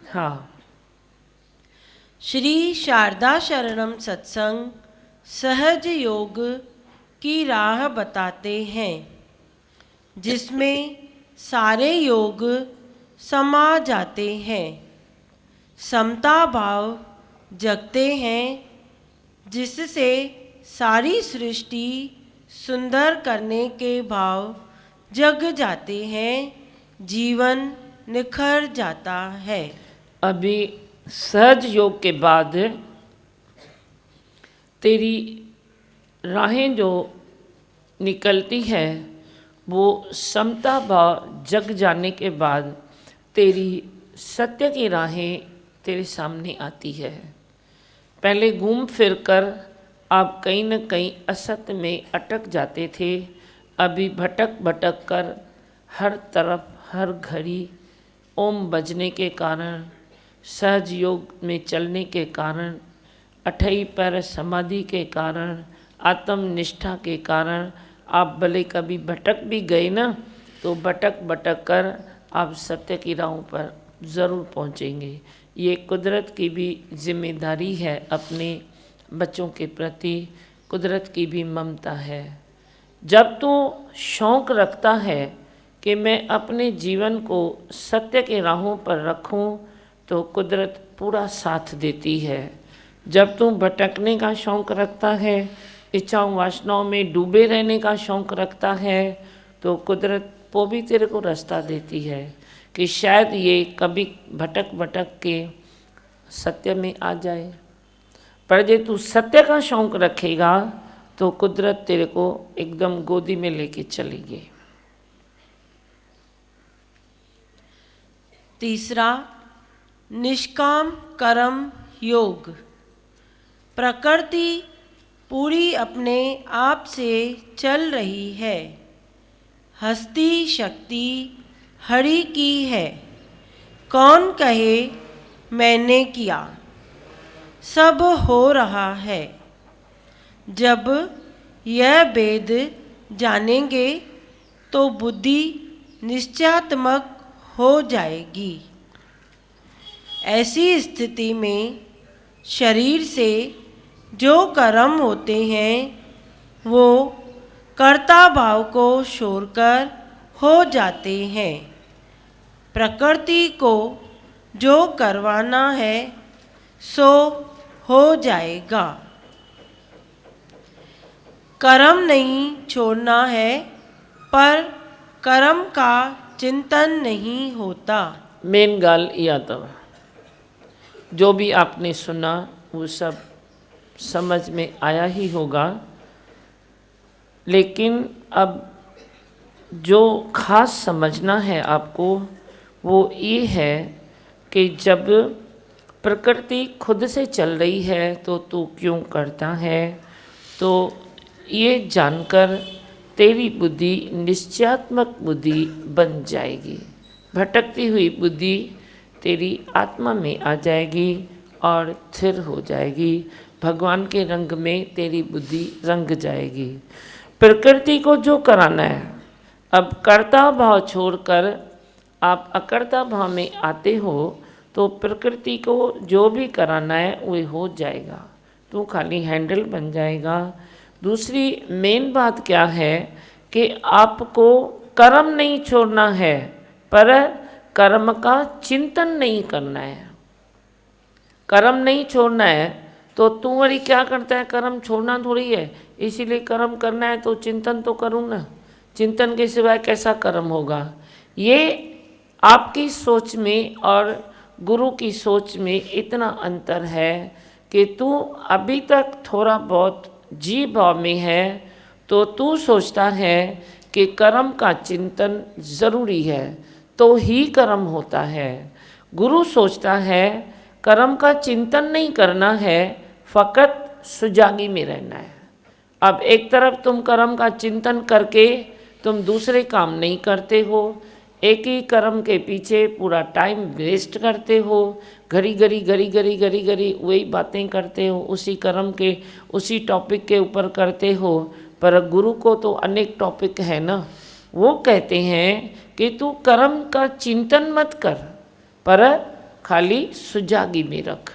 हाँ। श्री शारदा शरणम सत्संग सहज योग की राह बताते हैं, जिसमें सारे योग समा जाते हैं। समता भाव जगते हैं, जिससे सारी सृष्टि सुंदर करने के भाव जग जाते हैं, जीवन निखर जाता है। अभी सहज योग के बाद तेरी राहें जो निकलती है वो समता भाव जग जाने के बाद तेरी सत्य की राहें तेरे सामने आती है। पहले घूम फिर कर आप कहीं न कहीं असत्य में अटक जाते थे, अभी भटक भटक कर हर तरफ हर घड़ी ओम बजने के कारण, सहज योग में चलने के कारण, अठई पैर समाधि के कारण, आत्मनिष्ठा के कारण आप भले कभी भटक भी गए ना, तो भटक भटक कर आप सत्य की राहों पर ज़रूर पहुँचेंगे। ये कुदरत की भी जिम्मेदारी है, अपने बच्चों के प्रति कुदरत की भी ममता है। जब तू शौक़ रखता है कि मैं अपने जीवन को सत्य के राहों पर रखूं, तो कुदरत पूरा साथ देती है। जब तू भटकने का शौक़ रखता है, इच्छाओं वासनाओं में डूबे रहने का शौक़ रखता है, तो कुदरत वो भी तेरे को रास्ता देती है कि शायद ये कभी भटक भटक के सत्य में आ जाए। पर जे तू सत्य का शौक़ रखेगा तो कुदरत तेरे को एकदम गोदी में लेके चलेगी। तीसरा, निष्काम कर्म योग। प्रकृति पूरी अपने आप से चल रही है। हस्ती शक्ति हरि की है। कौन कहे मैंने किया, सब हो रहा है। जब यह वेद जानेंगे तो बुद्धि निश्चयात्मक हो जाएगी। ऐसी स्थिति में शरीर से जो कर्म होते हैं वो कर्ता भाव को छोड़कर हो जाते हैं। प्रकृति को जो करवाना है सो हो जाएगा। कर्म नहीं छोड़ना है, पर कर्म का चिंतन नहीं होता। मेन गाल इहा अथव, जो भी आपने सुना वो सब समझ में आया ही होगा, लेकिन अब जो खास समझना है आपको वो ये है कि जब प्रकृति खुद से चल रही है तो तू क्यों करता है। तो ये जानकर तेरी बुद्धि निश्चयात्मक बुद्धि बन जाएगी। भटकती हुई बुद्धि तेरी आत्मा में आ जाएगी और स्थिर हो जाएगी। भगवान के रंग में तेरी बुद्धि रंग जाएगी। प्रकृति को जो कराना है, अब कर्ता भाव छोड़कर आप अकर्ता भाव में आते हो तो प्रकृति को जो भी कराना है वो हो जाएगा। तू खाली हैंडल बन जाएगा। दूसरी मेन बात क्या है कि आपको कर्म नहीं छोड़ना है, पर कर्म का चिंतन नहीं करना है। कर्म नहीं छोड़ना है तो तू वही क्या करता है, कर्म छोड़ना थोड़ी है। इसीलिए कर्म करना है तो चिंतन तो करूँ ना, चिंतन के सिवाय कैसा कर्म होगा। ये आपकी सोच में और गुरु की सोच में इतना अंतर है कि तू अभी तक थोड़ा बहुत जीव भाव में है, तो तू सोचता है कि कर्म का चिंतन ज़रूरी है तो ही कर्म होता है। गुरु सोचता है कर्म का चिंतन नहीं करना है, फ़कत सुजागी में रहना है। अब एक तरफ तुम कर्म का चिंतन करके तुम दूसरे काम नहीं करते हो, एक ही कर्म के पीछे पूरा टाइम वेस्ट करते हो, घड़ी घड़ी वही बातें करते हो, उसी कर्म के उसी टॉपिक के ऊपर करते हो। पर गुरु को तो अनेक टॉपिक है ना। वो कहते हैं कि तू कर्म का चिंतन मत कर, पर खाली सुजागी में रख,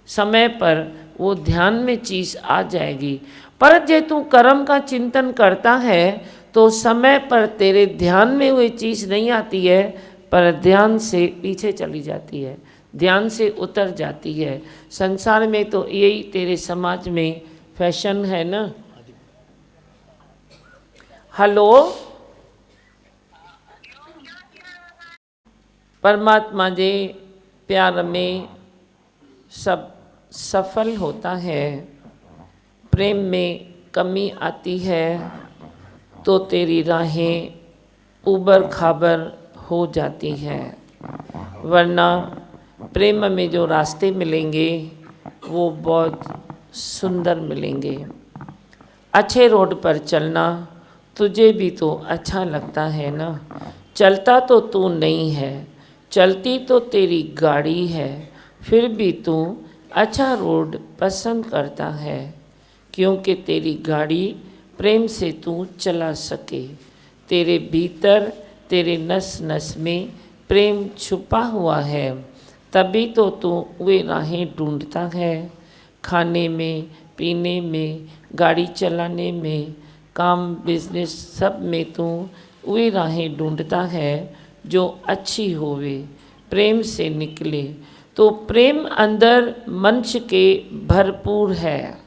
समय पर वो ध्यान में चीज़ आ जाएगी। पर जे तू कर्म का चिंतन करता है तो समय पर तेरे ध्यान में वो चीज़ नहीं आती है, पर ध्यान से पीछे चली जाती है, ध्यान से उतर जाती है। संसार में तो यही तेरे समाज में फैशन है ना। हेलो, परमात्मा जे प्यार में सब सफल होता है। प्रेम में कमी आती है तो तेरी राहें ऊबर खाबर हो जाती हैं, वरना प्रेम में जो रास्ते मिलेंगे वो बहुत सुंदर मिलेंगे। अच्छे रोड पर चलना तुझे भी तो अच्छा लगता है ना। चलता तो तू नहीं है, चलती तो तेरी गाड़ी है, फिर भी तू अच्छा रोड पसंद करता है, क्योंकि तेरी गाड़ी प्रेम से तू चला सके। तेरे भीतर तेरे नस नस में प्रेम छुपा हुआ है, तभी तो तू वे राहें ढूंढता है। खाने में, पीने में, गाड़ी चलाने में, काम बिजनेस सब में तू वे राहें ढूंढता है जो अच्छी होवे, प्रेम से निकले। तो प्रेम अंदर मंच के भरपूर है,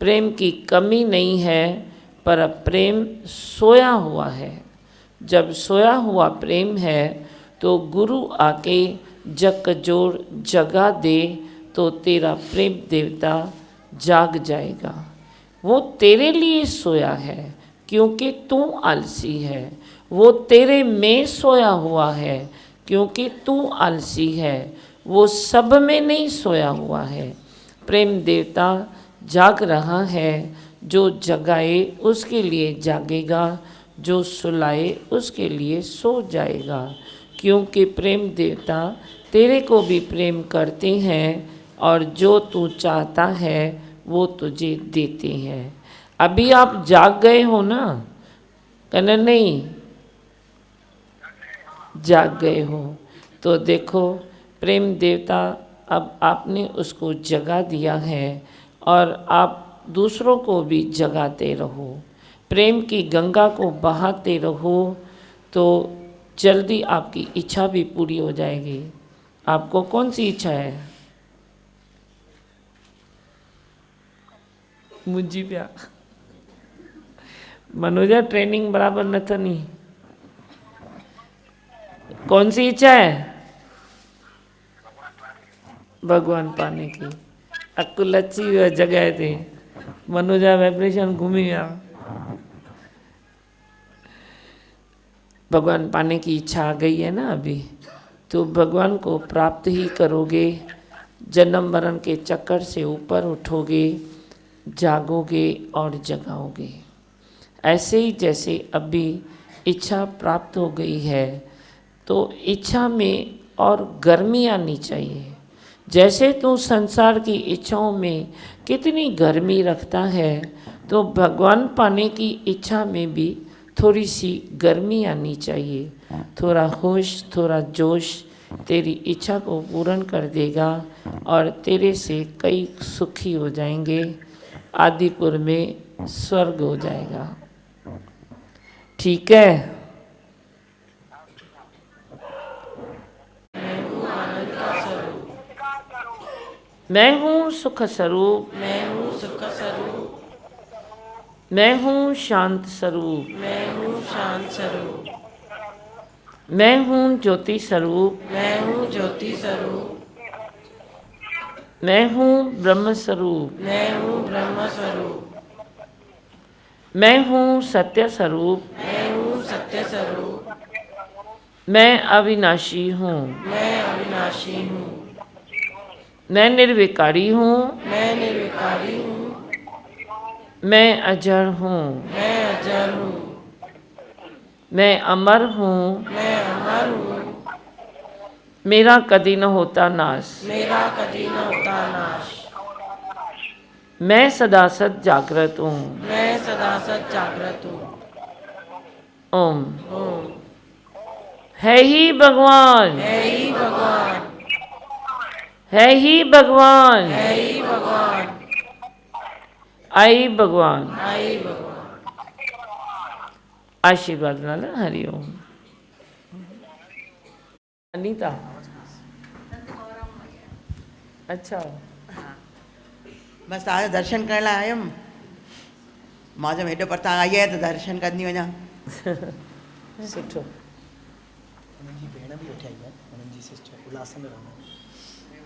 प्रेम की कमी नहीं है, पर प्रेम सोया हुआ है। जब सोया हुआ प्रेम है तो गुरु आके जकजोड़ जगा दे तो तेरा प्रेम देवता जाग जाएगा। वो तेरे लिए सोया है क्योंकि तू आलसी है, वो तेरे में सोया हुआ है क्योंकि तू आलसी है, वो सब में नहीं सोया हुआ है। प्रेम देवता जाग रहा है, जो जगाए उसके लिए जागेगा, जो सुलाए उसके लिए सो जाएगा। क्योंकि प्रेम देवता तेरे को भी प्रेम करते हैं और जो तू चाहता है वो तुझे देते हैं। अभी आप जाग गए हो ना, कहना नहीं जाग गए हो तो देखो प्रेम देवता अब आपने उसको जगा दिया है और आप दूसरों को भी जगाते रहो, प्रेम की गंगा को बहाते रहो, तो जल्दी आपकी इच्छा भी पूरी हो जाएगी। आपको कौन सी इच्छा है? मुझी प्या मनोजा ट्रेनिंग बराबर न थनी। कौन सी इच्छा है? भगवान पाने की। अकुल अच्छी जगह थी, मनोजा वाइब्रेशन घूमी गया। भगवान पाने की इच्छा आ गई है ना अभी, तो भगवान को प्राप्त ही करोगे। जन्म मरण के चक्कर से ऊपर उठोगे, जागोगे और जगाओगे। ऐसे ही जैसे अभी इच्छा प्राप्त हो गई है तो इच्छा में और गर्मी आनी चाहिए। जैसे तू संसार की इच्छाओं में कितनी गर्मी रखता है, तो भगवान पाने की इच्छा में भी थोड़ी सी गर्मी आनी चाहिए। थोड़ा होश, थोड़ा जोश तेरी इच्छा को पूर्ण कर देगा और तेरे से कई सुखी हो जाएंगे। आदिपुर में स्वर्ग हो जाएगा। ठीक है? मैं हूँ सुख स्वरूप, मैं हूँ सुख स्वरूप, मैं हूँ शांत स्वरूप, मैं हूँ शांत स्वरूप, मैं हूँ ज्योति स्वरूप, मैं हूँ ज्योति स्वरूप, मैं हूँ ब्रह्म स्वरूप, मैं हूँ ब्रह्म स्वरूप, मैं हूँ सत्य स्वरूप, मैं हूँ सत्य स्वरूप, मैं अविनाशी हूँ, मैं अविनाशी हूँ, मैं निर्विकारी हूँ, मैं निर्विकारी हूँ, मैं अजर हूँ, मैं अजर हूँ, मैं अमर हूँ, मैं अमर हूँ, मेरा कदी न होता नाश। मेरा कभी न होता नाश। मैं सदा सत जागृत हूँ। मैं सदा सत जागृत हूँ। ओम। ओम। है ही भगवान, है ही भगवान, है ही भगवान, है ही भगवान, आई भगवान। आई भगवान। आशीर्वाद लाला। हरिओम। अनीता, अच्छा, बस तव्हांजो दर्शन करण लाइ आयमि। मां चयो हेॾो परितां आई आहे त दर्शन कंदी वञा। सुठो। उन्हनि जी भेण बि वेठी आई आहे, उन्हनि जी सिस्टर उल्हासनगर रहंदा आहिनि।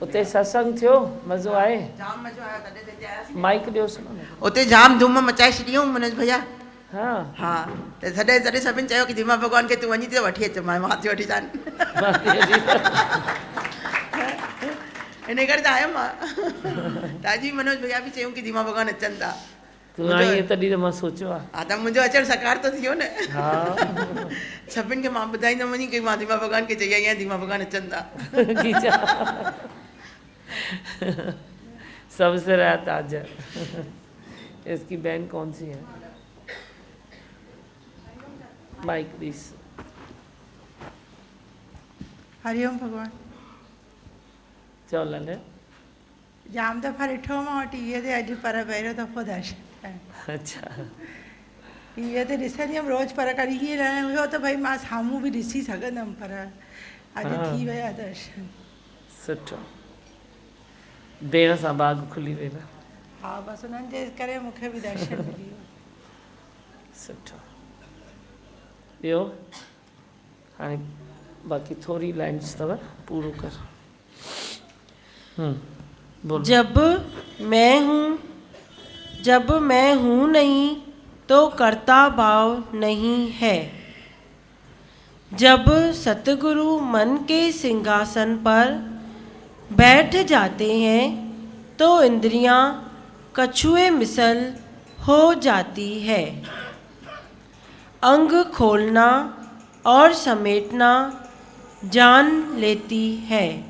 उते सत्संग थियो, मज़ो आहे? जाम मज़ो आयो, तॾहिं त हिते आयासीं। माइक ॾियोसि न। उते जाम धूम मचाए छॾियूं मनोज भैया। हाँ, हा, त तॾहिं सभिनि चयो की धीमा भॻवान खे तूं वञी त वठी अच। मां थी वठी अचां। इन करे त आयमि मां। त अॼु बि मनोज भैया बि चयूं की धीमा भॻवान अचनि था। तूं आई आहे तॾहिं त मां सोचियो आहे। हा, त मुंहिंजो अचणु सकार त थियो न। हा, सभिनि खे मां ॿुधाईंदमि वञी की मां धीमा भॻवान खे चई आई आहियां, धीमा भॻवान अचनि था। खींचा। सबसे रहा ताज। इसकी बहन कौन सी है? Mic please. हरिओम भगवान। चओ लाले। जाम दफ़ा ॾिठो मां टीवीअ ते, अॼु पर पहिरियों दफ़ो दर्शन कयो। अच्छा, टीवीअ ते ॾिसंदी हुयमि रोज़ु, पर कॾहिं हीअं न हुयो त भई मां साम्हूं बि ॾिसी सघंदमि, पर अॼु हाँ। थी विया दर्शन। सुठो। भेण सां बाग खुली वेंदा। हा, बसि उन्हनि जे करे मूंखे बि दर्शन मिली वियो। सुठो। ॿियो हाणे बाक़ी थोरी लाइन्स अथव, पूरो कर। बोलो। जब मैं हूँ नहीं तो कर्ता भाव नहीं है। जब सतगुरु मन के सिंहासन पर बैठ जाते हैं तो इंद्रियां कछुए मिसल हो जाती है। अंग खोलना और समेटना जान लेती है।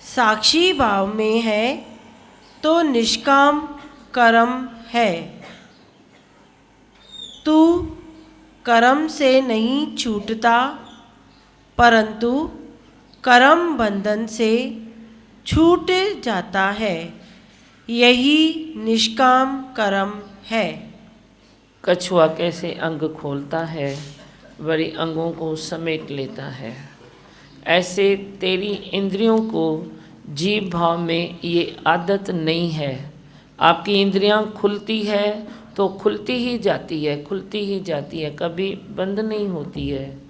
साक्षी भाव में है तो निष्काम कर्म है। तू कर्म से नहीं छूटता, परंतु कर्म बंधन से छूट जाता है। यही निष्काम कर्म है। कछुआ कैसे अंग खोलता है, वरी अंगों को समेट लेता है, ऐसे तेरी इंद्रियों को जीव भाव में ये आदत नहीं है। आपकी इंद्रियां खुलती है तो खुलती ही जाती है, खुलती ही जाती है, कभी बंद नहीं होती है।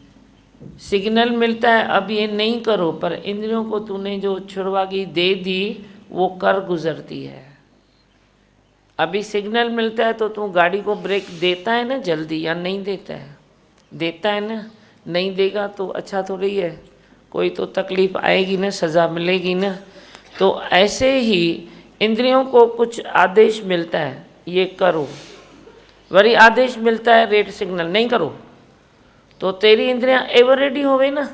सिग्नल मिलता है अब ये नहीं करो, पर इंद्रियों को तूने जो छुड़वागी दे दी वो कर गुजरती है। अभी सिग्नल मिलता है तो तू गाड़ी को ब्रेक देता है ना जल्दी, या नहीं देता है? देता है ना। नहीं देगा तो अच्छा थोड़ी है, कोई तो तकलीफ आएगी ना, सज़ा मिलेगी ना। तो ऐसे ही इंद्रियों को कुछ आदेश मिलता है, ये करो, वरी आदेश मिलता है रेड सिग्नल, नहीं करो, तो तेरी इंद्रियां एवर रेडी हो गई ना।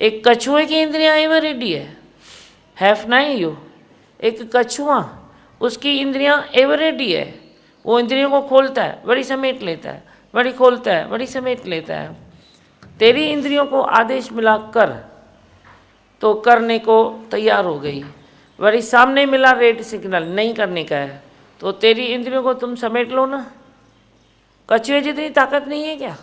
एक कछुए की इंद्रियां एवर रेडी है ना यू। एक कछुआ, उसकी इंद्रियां एवर रेडी है, वो इंद्रियों को खोलता है, बड़ी समेट लेता है, बड़ी खोलता है, बड़ी समेट लेता है। तेरी इंद्रियों को आदेश मिला कर, तो करने को तैयार हो गई। वरी सामने मिला रेड सिग्नल, नहीं करने का है, तो तेरी इंद्रियों को तुम समेट लो ना। कछुए जितनी ताकत नहीं है क्या?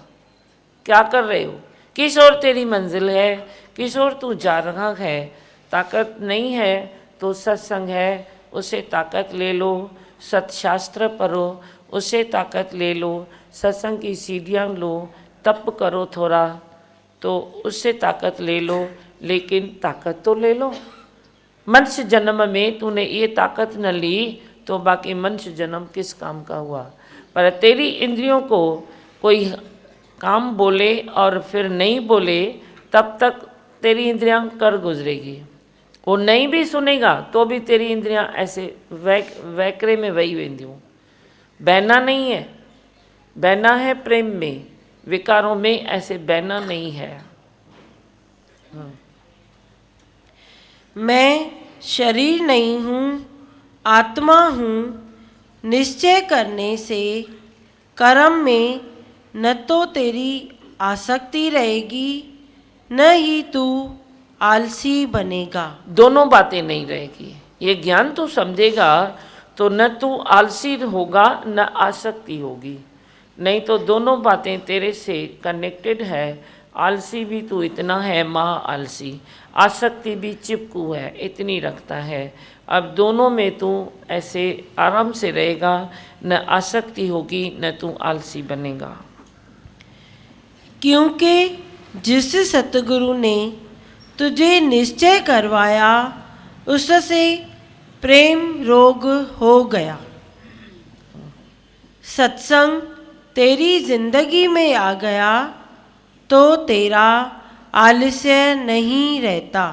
क्या कर रहे हो? किस ओर तेरी मंजिल है, किस ओर तू जा रहा है? ताकत नहीं है तो सत्संग है, उसे ताकत ले लो। सत्शास्त्र पढ़ो, उससे ताकत ले लो। सत्संग की सीढ़ियाँ लो, तप करो थोड़ा, तो उससे ताकत ले लो। लेकिन ताकत तो ले लो। मनुष्य जन्म में तूने ये ताकत न ली तो बाकी मनुष्य जन्म किस काम का हुआ? पर तेरी इंद्रियों को कोई काम बोले और फिर नहीं बोले, तब तक तेरी इंद्रियां कर गुजरेगी। वो नहीं भी सुनेगा तो भी तेरी इंद्रियां ऐसे वैकरे में वही वेंदियूं। बहना नहीं है, बहना है प्रेम में, विकारों में ऐसे बहना नहीं है। मैं शरीर नहीं हूँ, आत्मा हूँ। निश्चय करने से कर्म में न तो तेरी आसक्ति रहेगी, न ही तू आलसी बनेगा। दोनों बातें नहीं रहेगी। ये ज्ञान तू समझेगा तो न तू आलसी होगा न आसक्ति होगी, नहीं तो दोनों बातें तेरे से कनेक्टेड है। आलसी भी तू इतना है, महा आलसी, आसक्ति भी चिपकू है, इतनी रखता है। अब दोनों में तू ऐसे आराम से रहेगा, न आसक्ति होगी न तू आलसी बनेगा। क्योंकि जिस सतगुरु ने तुझे निश्चय करवाया उससे प्रेम रोग हो गया। सत्संग तेरी जिंदगी में आ गया तो तेरा आलस्य नहीं रहता।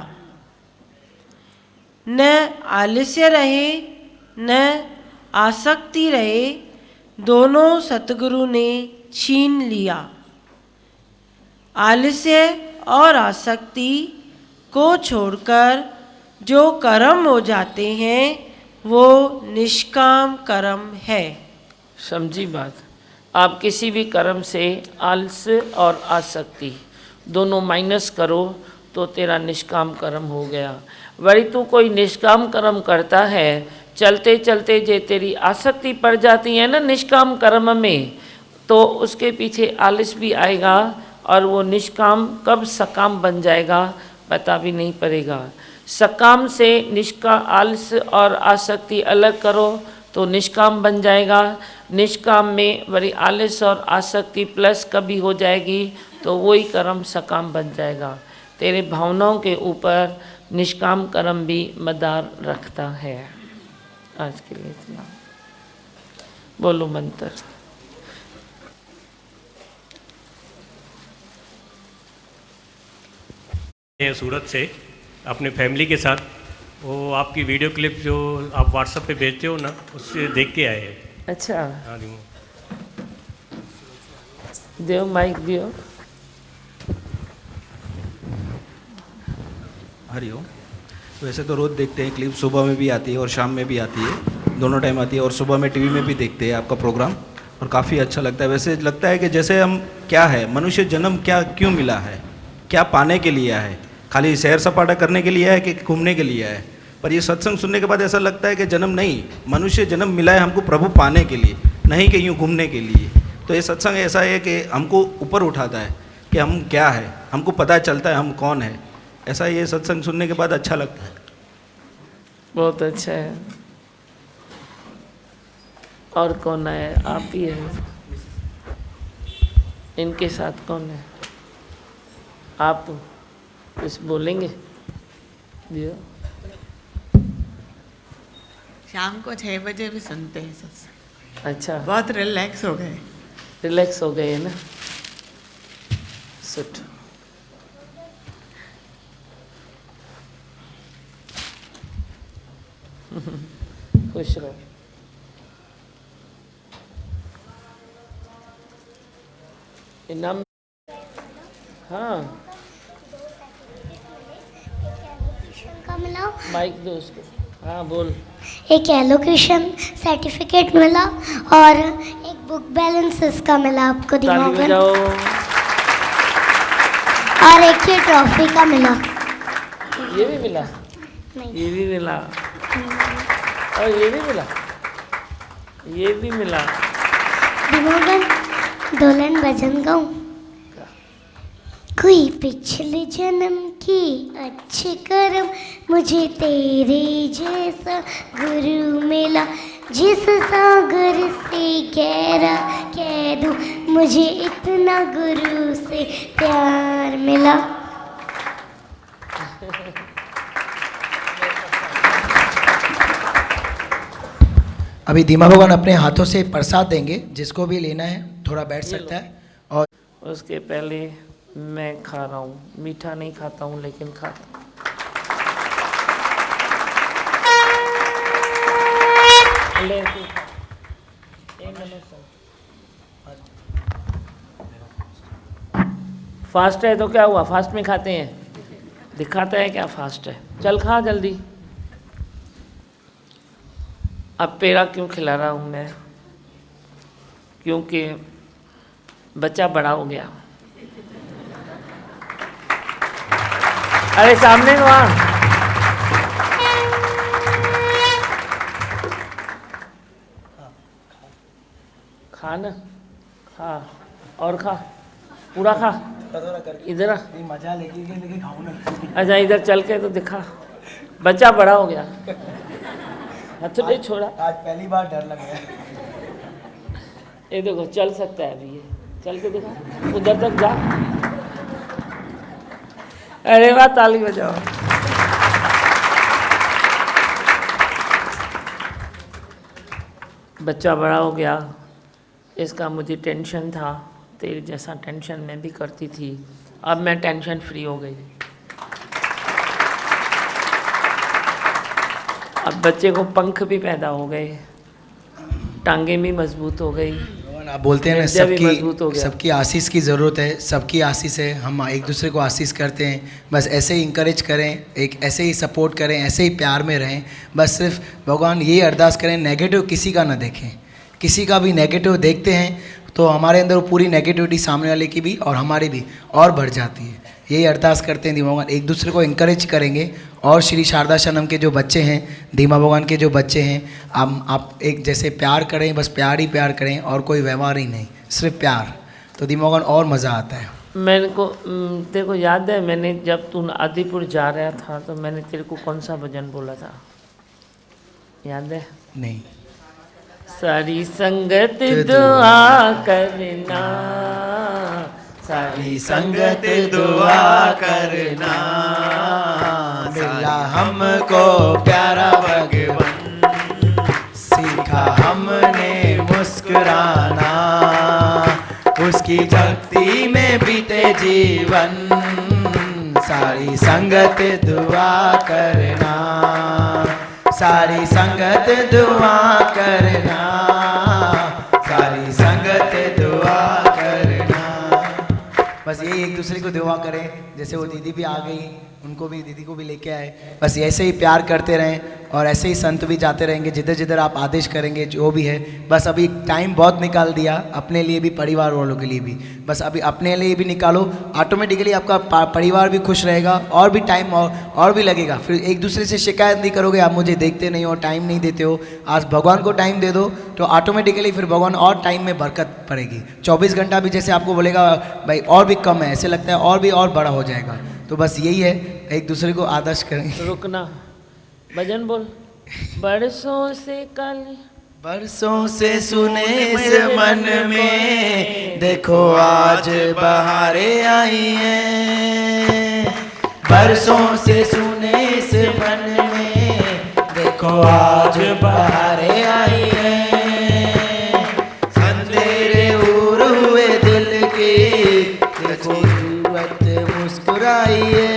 न आलस्य रहे न आसक्ति रहे, दोनों सतगुरु ने छीन लिया। आलस्य और आसक्ति को छोड़कर जो कर्म हो जाते हैं वो निष्काम कर्म है। समझी बात? आप किसी भी कर्म से आलस और आसक्ति दोनों माइनस करो तो तेरा निष्काम कर्म हो गया। वही तू कोई निष्काम कर्म करता है, चलते चलते जे तेरी आसक्ति पड़ जाती है ना निष्काम कर्म में, तो उसके पीछे आलस भी आएगा और वो निष्काम कब सकाम बन जाएगा पता भी नहीं पड़ेगा। सकाम से आलस और आसक्ति अलग करो तो निष्काम बन जाएगा। निष्काम में वही आलस और आसक्ति प्लस कभी हो जाएगी तो वही कर्म सकाम बन जाएगा। तेरे भावनाओं के ऊपर निष्काम कर्म भी मदार रखता है। आज के लिए इतना। बोलो मंत्र। सूरत से अपने फैमिली के साथ, वो आपकी वीडियो क्लिप जो आप व्हाट्सएप पे भेजते हो ना, उससे देख के आए हैं। अच्छा, हाँ जी। दियो माइक दियो। हरिओम। वैसे तो रोज़ देखते हैं क्लिप, सुबह में भी आती है और शाम में भी आती है, दोनों टाइम आती है। और सुबह में टीवी में भी देखते हैं आपका प्रोग्राम और काफ़ी अच्छा लगता है। वैसे लगता है कि जैसे हम क्या है, मनुष्य जन्म क्या क्यों मिला है, क्या पाने के लिए है, खाली सैर सपाटा करने के लिए है कि घूमने के लिए है। पर ये सत्संग सुनने के बाद ऐसा लगता है कि जन्म नहीं, मनुष्य जन्म मिला है हमको प्रभु पाने के लिए, नहीं कि यूँ घूमने के लिए। तो ये सत्संग ऐसा है कि हमको ऊपर उठाता है कि हम क्या है, हमको पता चलता है हम कौन है। ऐसा ये सत्संग सुनने के बाद अच्छा लगता है। बहुत अच्छा है। और कौन है? आप ही है। इनके साथ कौन है? आप कुछ बोलेंगे? दियो। शाम को 6 बजे भी सुनते हैं सत्संग। अच्छा, बहुत रिलैक्स हो गए। रिलैक्स हो गए है ना। सुट। खुश रहो। इनाम। हाँ, का मिला, माइक दो उसको। हाँ बोल। एक एलोकेशन सर्टिफिकेट मिला और एक बुक बैलेंस इसका मिला आपको ताली दिमाग में, बजाओ। और एक ये ट्रॉफी का मिला। ये भी मिला? नहीं, ये भी मिला और ये भी मिला, ये भी मिला। दिमागन दोलन भजन गाऊं। कोई पिछले जन्म की अच्छे कर्म मुझे तेरे जैसा गुरु मिला, जिस सागर से गहरा कह दूं मुझे इतना गुरु से प्यार मिला। अभी दीमा भगवान अपने हाथों से प्रसाद देंगे, जिसको भी लेना है थोड़ा बैठ सकता है। और उसके पहले मैं खा रहा हूँ, मीठा नहीं खाता हूँ लेकिन खाता हूँ। ले तू। फास्ट है तो क्या हुआ, फास्ट में खाते हैं, दिखाता है क्या फास्ट है, चल खा जल्दी। अब पेड़ा क्यों खिला रहा हूँ मैं, क्योंकि बच्चा बड़ा हो गया। अरे सामने को आ, खा ना, खा और खा, पूरा खा, इधर आ, मजा लेके खाऊं ना। अच्छा इधर चल के तो दिखा, बच्चा बड़ा हो गया। हाथ नहीं छोड़ा, आज पहली बार डर लग गया। ये देखो चल सकता है अभी, ये चल के दिखा, उधर तक जा। अरे वाह, ताली बजाओ। बच्चा बड़ा हो गया, इसका मुझे टेंशन था, तेरे जैसा टेंशन मैं भी करती थी, अब मैं टेंशन फ्री हो गई। अब बच्चे को पंख भी पैदा हो गए, टांगे भी मजबूत हो गई। आप बोलते हैं ना, मजबूत हो गया। सबकी आशीष की ज़रूरत है, सबकी आशीष है, हम एक दूसरे को आशीष करते हैं। बस ऐसे ही इंकरेज करें, एक ऐसे ही सपोर्ट करें, ऐसे ही प्यार में रहें। बस सिर्फ भगवान ये अरदास करें, नेगेटिव किसी का ना देखें। किसी का भी नेगेटिव देखते हैं तो हमारे अंदर वो पूरी नेगेटिविटी सामने वाले की भी और हमारी भी और बढ़ जाती है। यही अरदास करते हैं धीमा भगवान, एक दूसरे को इंकरेज करेंगे। और श्री शारदा शरणम के जो बच्चे हैं, धीमा भगवान के जो बच्चे हैं, आप एक जैसे प्यार करें, बस प्यार ही प्यार करें और कोई व्यवहार ही नहीं, सिर्फ प्यार, तो धीमा भगवान और मज़ा आता है। मेरे को तेरे को याद है, मैंने जब तू आदिपुर जा रहा था तो मैंने तेरे को कौन सा भजन बोला था, याद है? नहीं। सारी संगत दुआ करना, सारी संगत दुआ करना, मिला हमको प्यारा भगवान, सीखा हमने मुस्कुराना, उसकी भक्ति में बीते जीवन, सारी संगत दुआ करना, सारी संगत दुआ करना, सारी संगत दुआ करना। बस यही एक दूसरे को दुआ करें। जैसे वो दीदी भी आ गई, उनको भी, दीदी को भी लेके आए। बस ऐसे ही प्यार करते रहें और ऐसे ही संत भी जाते रहेंगे जिधर जिधर आप आदेश करेंगे, जो भी है। बस अभी टाइम बहुत निकाल दिया अपने लिए भी, परिवार वालों के लिए भी। बस अभी अपने लिए भी निकालो, ऑटोमेटिकली आपका परिवार भी खुश रहेगा और भी टाइम और भी लगेगा। फिर एक दूसरे से शिकायत नहीं करोगे, आप मुझे देखते नहीं हो, टाइम नहीं देते हो। आज भगवान को टाइम दे दो तो ऑटोमेटिकली फिर भगवान और टाइम में बरकत पड़ेगी। 24 घंटा भी जैसे आपको बोलेगा भाई और भी कम है, ऐसे लगता है और भी और बड़ा हो जाएगा। तो बस यही है, एक दूसरे को आदर्श करें। रुकना, भजन बोल। बरसों से कल, बरसों से सुने इस मन में, देखो आज बहारें आई हैं। बरसों से सुने इस मन में, देखो आज बहारें आई हैं। अंधेरे दूर हुए दिल की, देखो सूरत मुस्कुराई है।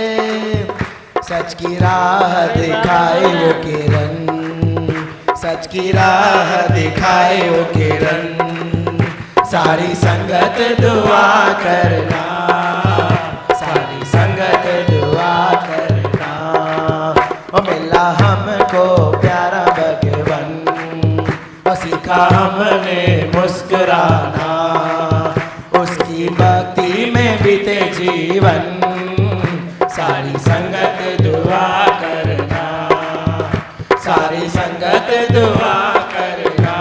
सच की राह दिखाए वो किरण, सच की राह दिखाए वो किरण। सारी संगत दुआ करना, सारी संगत दुआ करना। ओ मिला हमको प्यारा भगवान, और सीखा हमने मुस्कुराना, उसकी भक्ति में बीते जीवन। सारी संगत दुआ करना, सारी संगत दुआ करना,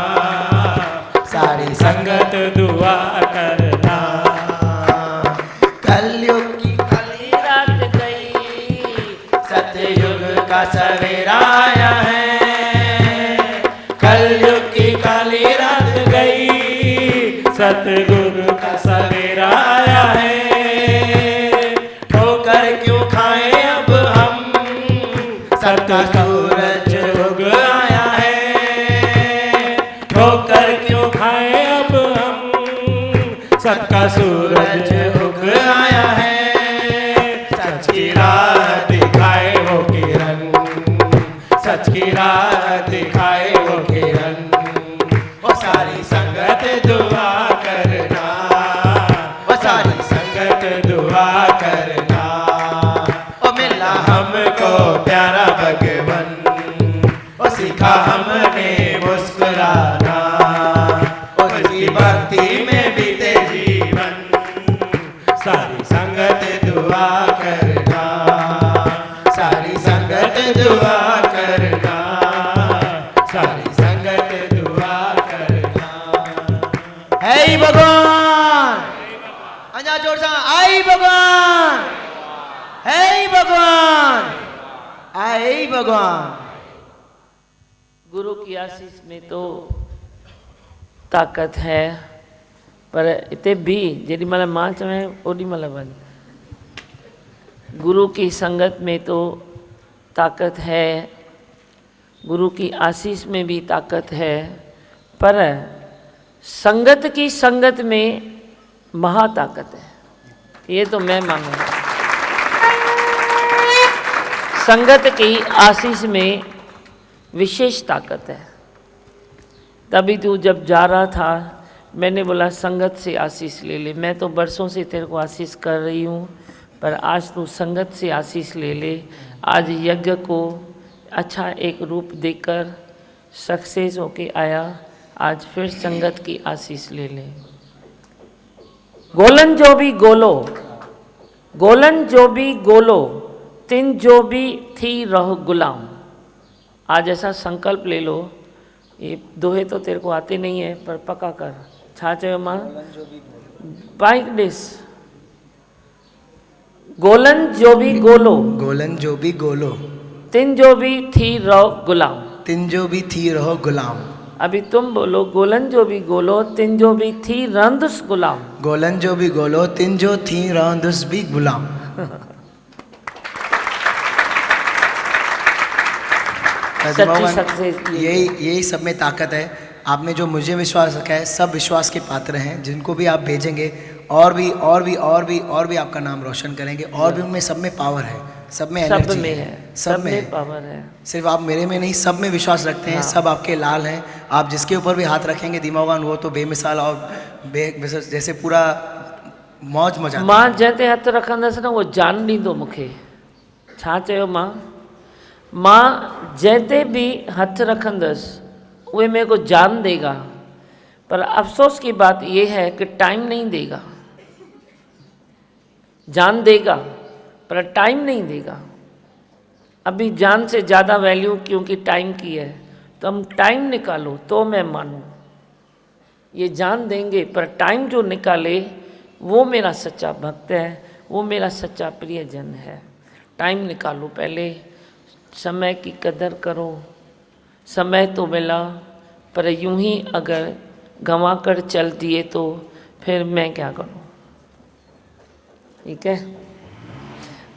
सारी संगत दुआ करना। कलयुग की काली रात गई, सतयुग का सवेरा आया है। कलयुग की काली रात गई, सतयुग का सवेरा आया है। ठोकर क्यों खाएं अब हम, सबका सूरज उग आया है। ठोकर क्यों खाएं अब हम, सबका सूरज उग आया है। सच की राह दिखाए वो किरण, सच की राह दिखाए वो किरण। वो सारी संगत दुआ करना, वो सारी संगत दुआ भगवान। अंजा जोर से आई भगवान, है भगवान, आई भगवान। गुरु की आशीष में तो ताकत है, पर इते भी जेॾी महिल मां चवां ओॾी महिल वञ। गुरु की संगत में तो ताकत है, गुरु की आशीष में भी ताकत है, पर संगत की संगत में महाताकत है। ये तो मैं मानूंगा। संगत की आशीष में विशेष ताकत है। तभी तू जब जा रहा था मैंने बोला संगत से आशीष ले ले। मैं तो बरसों से तेरे को आशीष कर रही हूँ, पर आज तू संगत से आशीष ले ले। आज यज्ञ को अच्छा एक रूप देकर सक्सेस होके आया, आज फिर संगत की आशीष ले ले। गोलन जो भी गोलो, गोलन जो भी गोलो, तिन जो भी थी रहो गुलाम। आज ऐसा संकल्प ले लो, ये दोहे तो तेरे को आते नहीं है पर पक्का कर। छा चयो मां बाइक डिस गोलन जो भी गोलो, गोलन जो भी गोलो, तिन जो भी थी रहो गुलाम। तिन जो भी थी रहो गुलाम। अभी तुम बोलो गोलन जो भी गोलो, तिन जो भी थी रंदुस गुलाम। गोलन जो भी गोलो, तिन जो थी रंदुस भी गुलाम। यही सब में ताकत है। आपने जो मुझे विश्वास रखा है, सब विश्वास के पात्र हैं। जिनको भी आप भेजेंगे और भी आपका नाम रोशन करेंगे। और भी उनमें सब में पावर है, सब में एनर्जी है, सब में पावर है। सिर्फ आप मेरे में नहीं, सब में विश्वास रखते हैं। सब आपके लाल हैं। आप जिसके ऊपर भी हाथ रखेंगे दिमाग वो तो बेमिसाल और जैसे पूरा मौज मजा। मां जैसे हथ रखंदसि न वो जान ॾींदो मूंखे। छा चयो मां जैसे भी हथ रखंदसि वे मेरे को जान देगा, पर अफसोस की बात यह है कि टाइम नहीं देगा। जान देगा पर टाइम नहीं देगा। अभी जान से ज़्यादा वैल्यू क्योंकि टाइम की है, तो हम टाइम निकालो तो मैं मानूं। ये जान देंगे पर टाइम जो निकाले वो मेरा सच्चा भक्त है, वो मेरा सच्चा प्रियजन है। टाइम निकालो, पहले समय की कदर करो। समय तो मिला, पर यूं ही अगर गंवा कर चल दिए तो फिर मैं क्या करूं। ठीक है,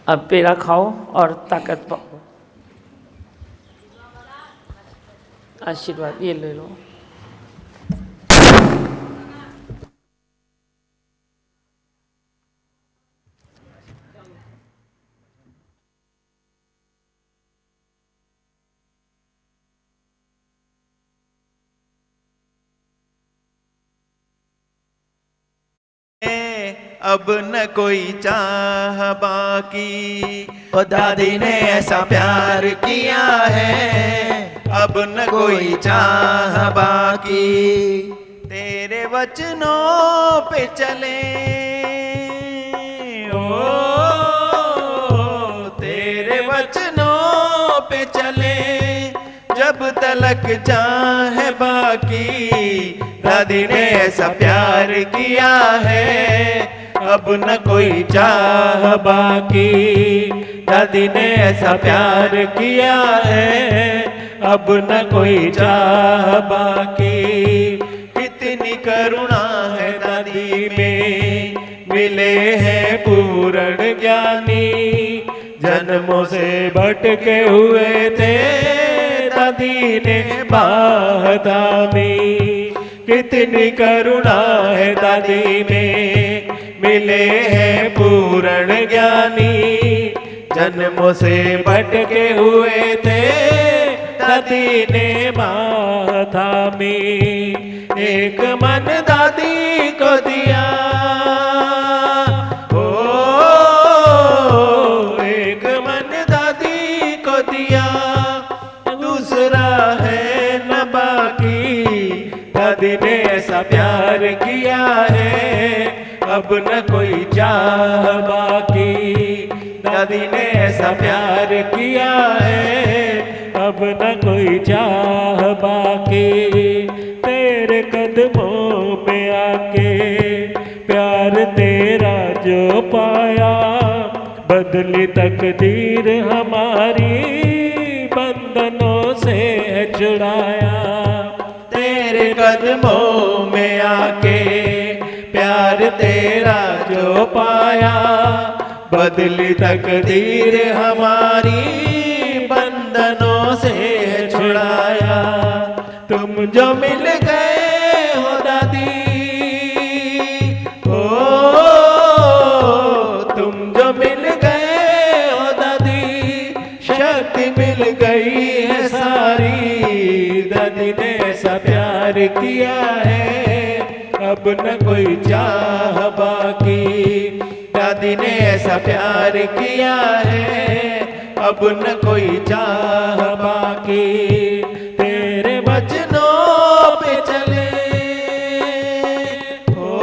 अब पेड़ा खाओ और ताकत पाओ। आशीर्वाद ये ले लो। अब न कोई चाह बाकी, ओ दादी ने ऐसा प्यार किया है। अब न कोई चाह बाकी, तेरे वचनों पे चले, ओ तेरे वचनों पे चले। जब तलक चाह बाकी, दादी ने ऐसा प्यार किया है। अब न कोई चाह बाकी, दादी ने ऐसा प्यार किया है। अब न कोई चाह बाकी, कितनी करुणा है दादी में, मिले हैं पूर्ण ज्ञानी। जन्मों से भटके हुए थे दादी ने बाधामी। कितनी करुणा है दादी में, मिले हैं पूर्ण ज्ञानी। जन्मों से भटके हुए थे दादी ने माथा में। एक मन दादी को दिया, ओ एक मन दादी को दिया, दूसरा है न बाकी। दादी ने ऐसा प्यार किया है, अब न कोई चाह बाकी। दादी ने ऐसा प्यार किया है, अब न कोई चाह बाकी। तेरे कदमों में आके जो पाया, बदली तकदीर हमारी, बंधनों से है छुड़ाया। तेरे कदमों में आके प्यार तेरा जो पाया, बदली तकदीर हमारी, बंधनों से है छुड़ाया। तुम जो मिल गए हो दादी, ओ तुम जो मिल गए हो दादी, शक्ति मिल गई है सारी। दादी ने ऐसा प्यार किया है, अब न कोई चाह बाकी। दादी ने ऐसा प्यार किया है, अब न कोई चाह बाकी। तेरे वचनों पे चले, ओ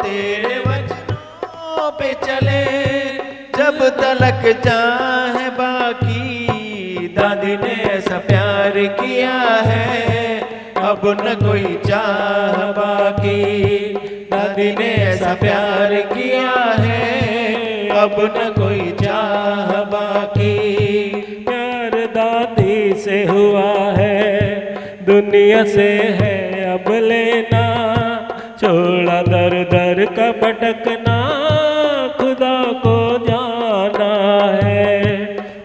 तेरे वचनों पे चले, जब तलक चाहे बाकी। दादी ने ऐसा प्यार किया है, अब न कोई चाह बाकी। दादी ने ऐसा प्यार किया है, अब न कोई चाह बाकी। प्यार दादी से हुआ है, दुनिया से है अब लेना। छोड़ा दर दर का भटकना, खुदा को जाना है।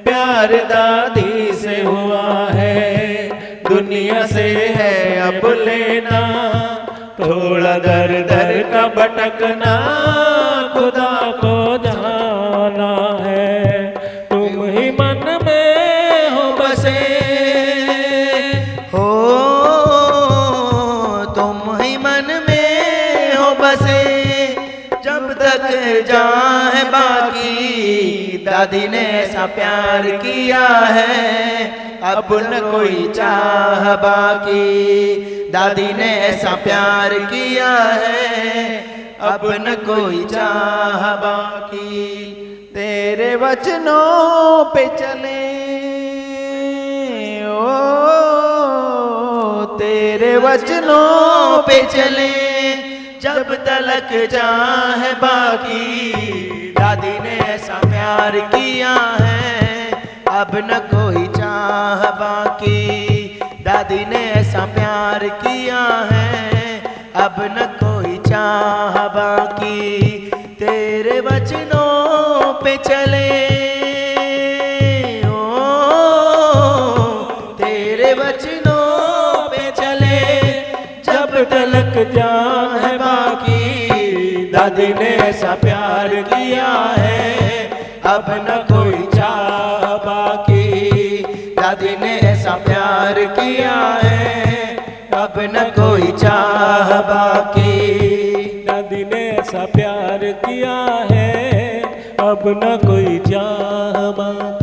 प्यार दादी से हुआ है, दुनिया से है अब लेना। थोड़ा दर दर का भटकना, खुदा को जाना है। तुम ही मन में हो बसे, हो तुम ही मन में हो बसे, जब तक जाए बाकी। दादी ने ऐसा प्यार किया है, अब न कोई चाह बाकी। दादी ने ऐसा प्यार किया है, अब न कोई चाह बाकी। तेरे वचनों पे चले, ओ तेरे वचनों पे चले, जब तलक चाहे बाकी। दादी ने ऐसा प्यार किया है, अब न कोई चाह बाकी। दादी ने ऐसा प्यार किया है, अब न कोई चाह बाकी। तेरे वचनों पे चले, ओ तेरे वचनों पे चले, जब तलक जाए बाकी। दादी ने ऐसा प्यार किया है, अब न कोई चाह बाकी। दादी ने ऐसा प्यार किया है, अब न कोई चाह बाकी। दादी ने ऐसा प्यार किया है, अब न कोई चाह बाकी।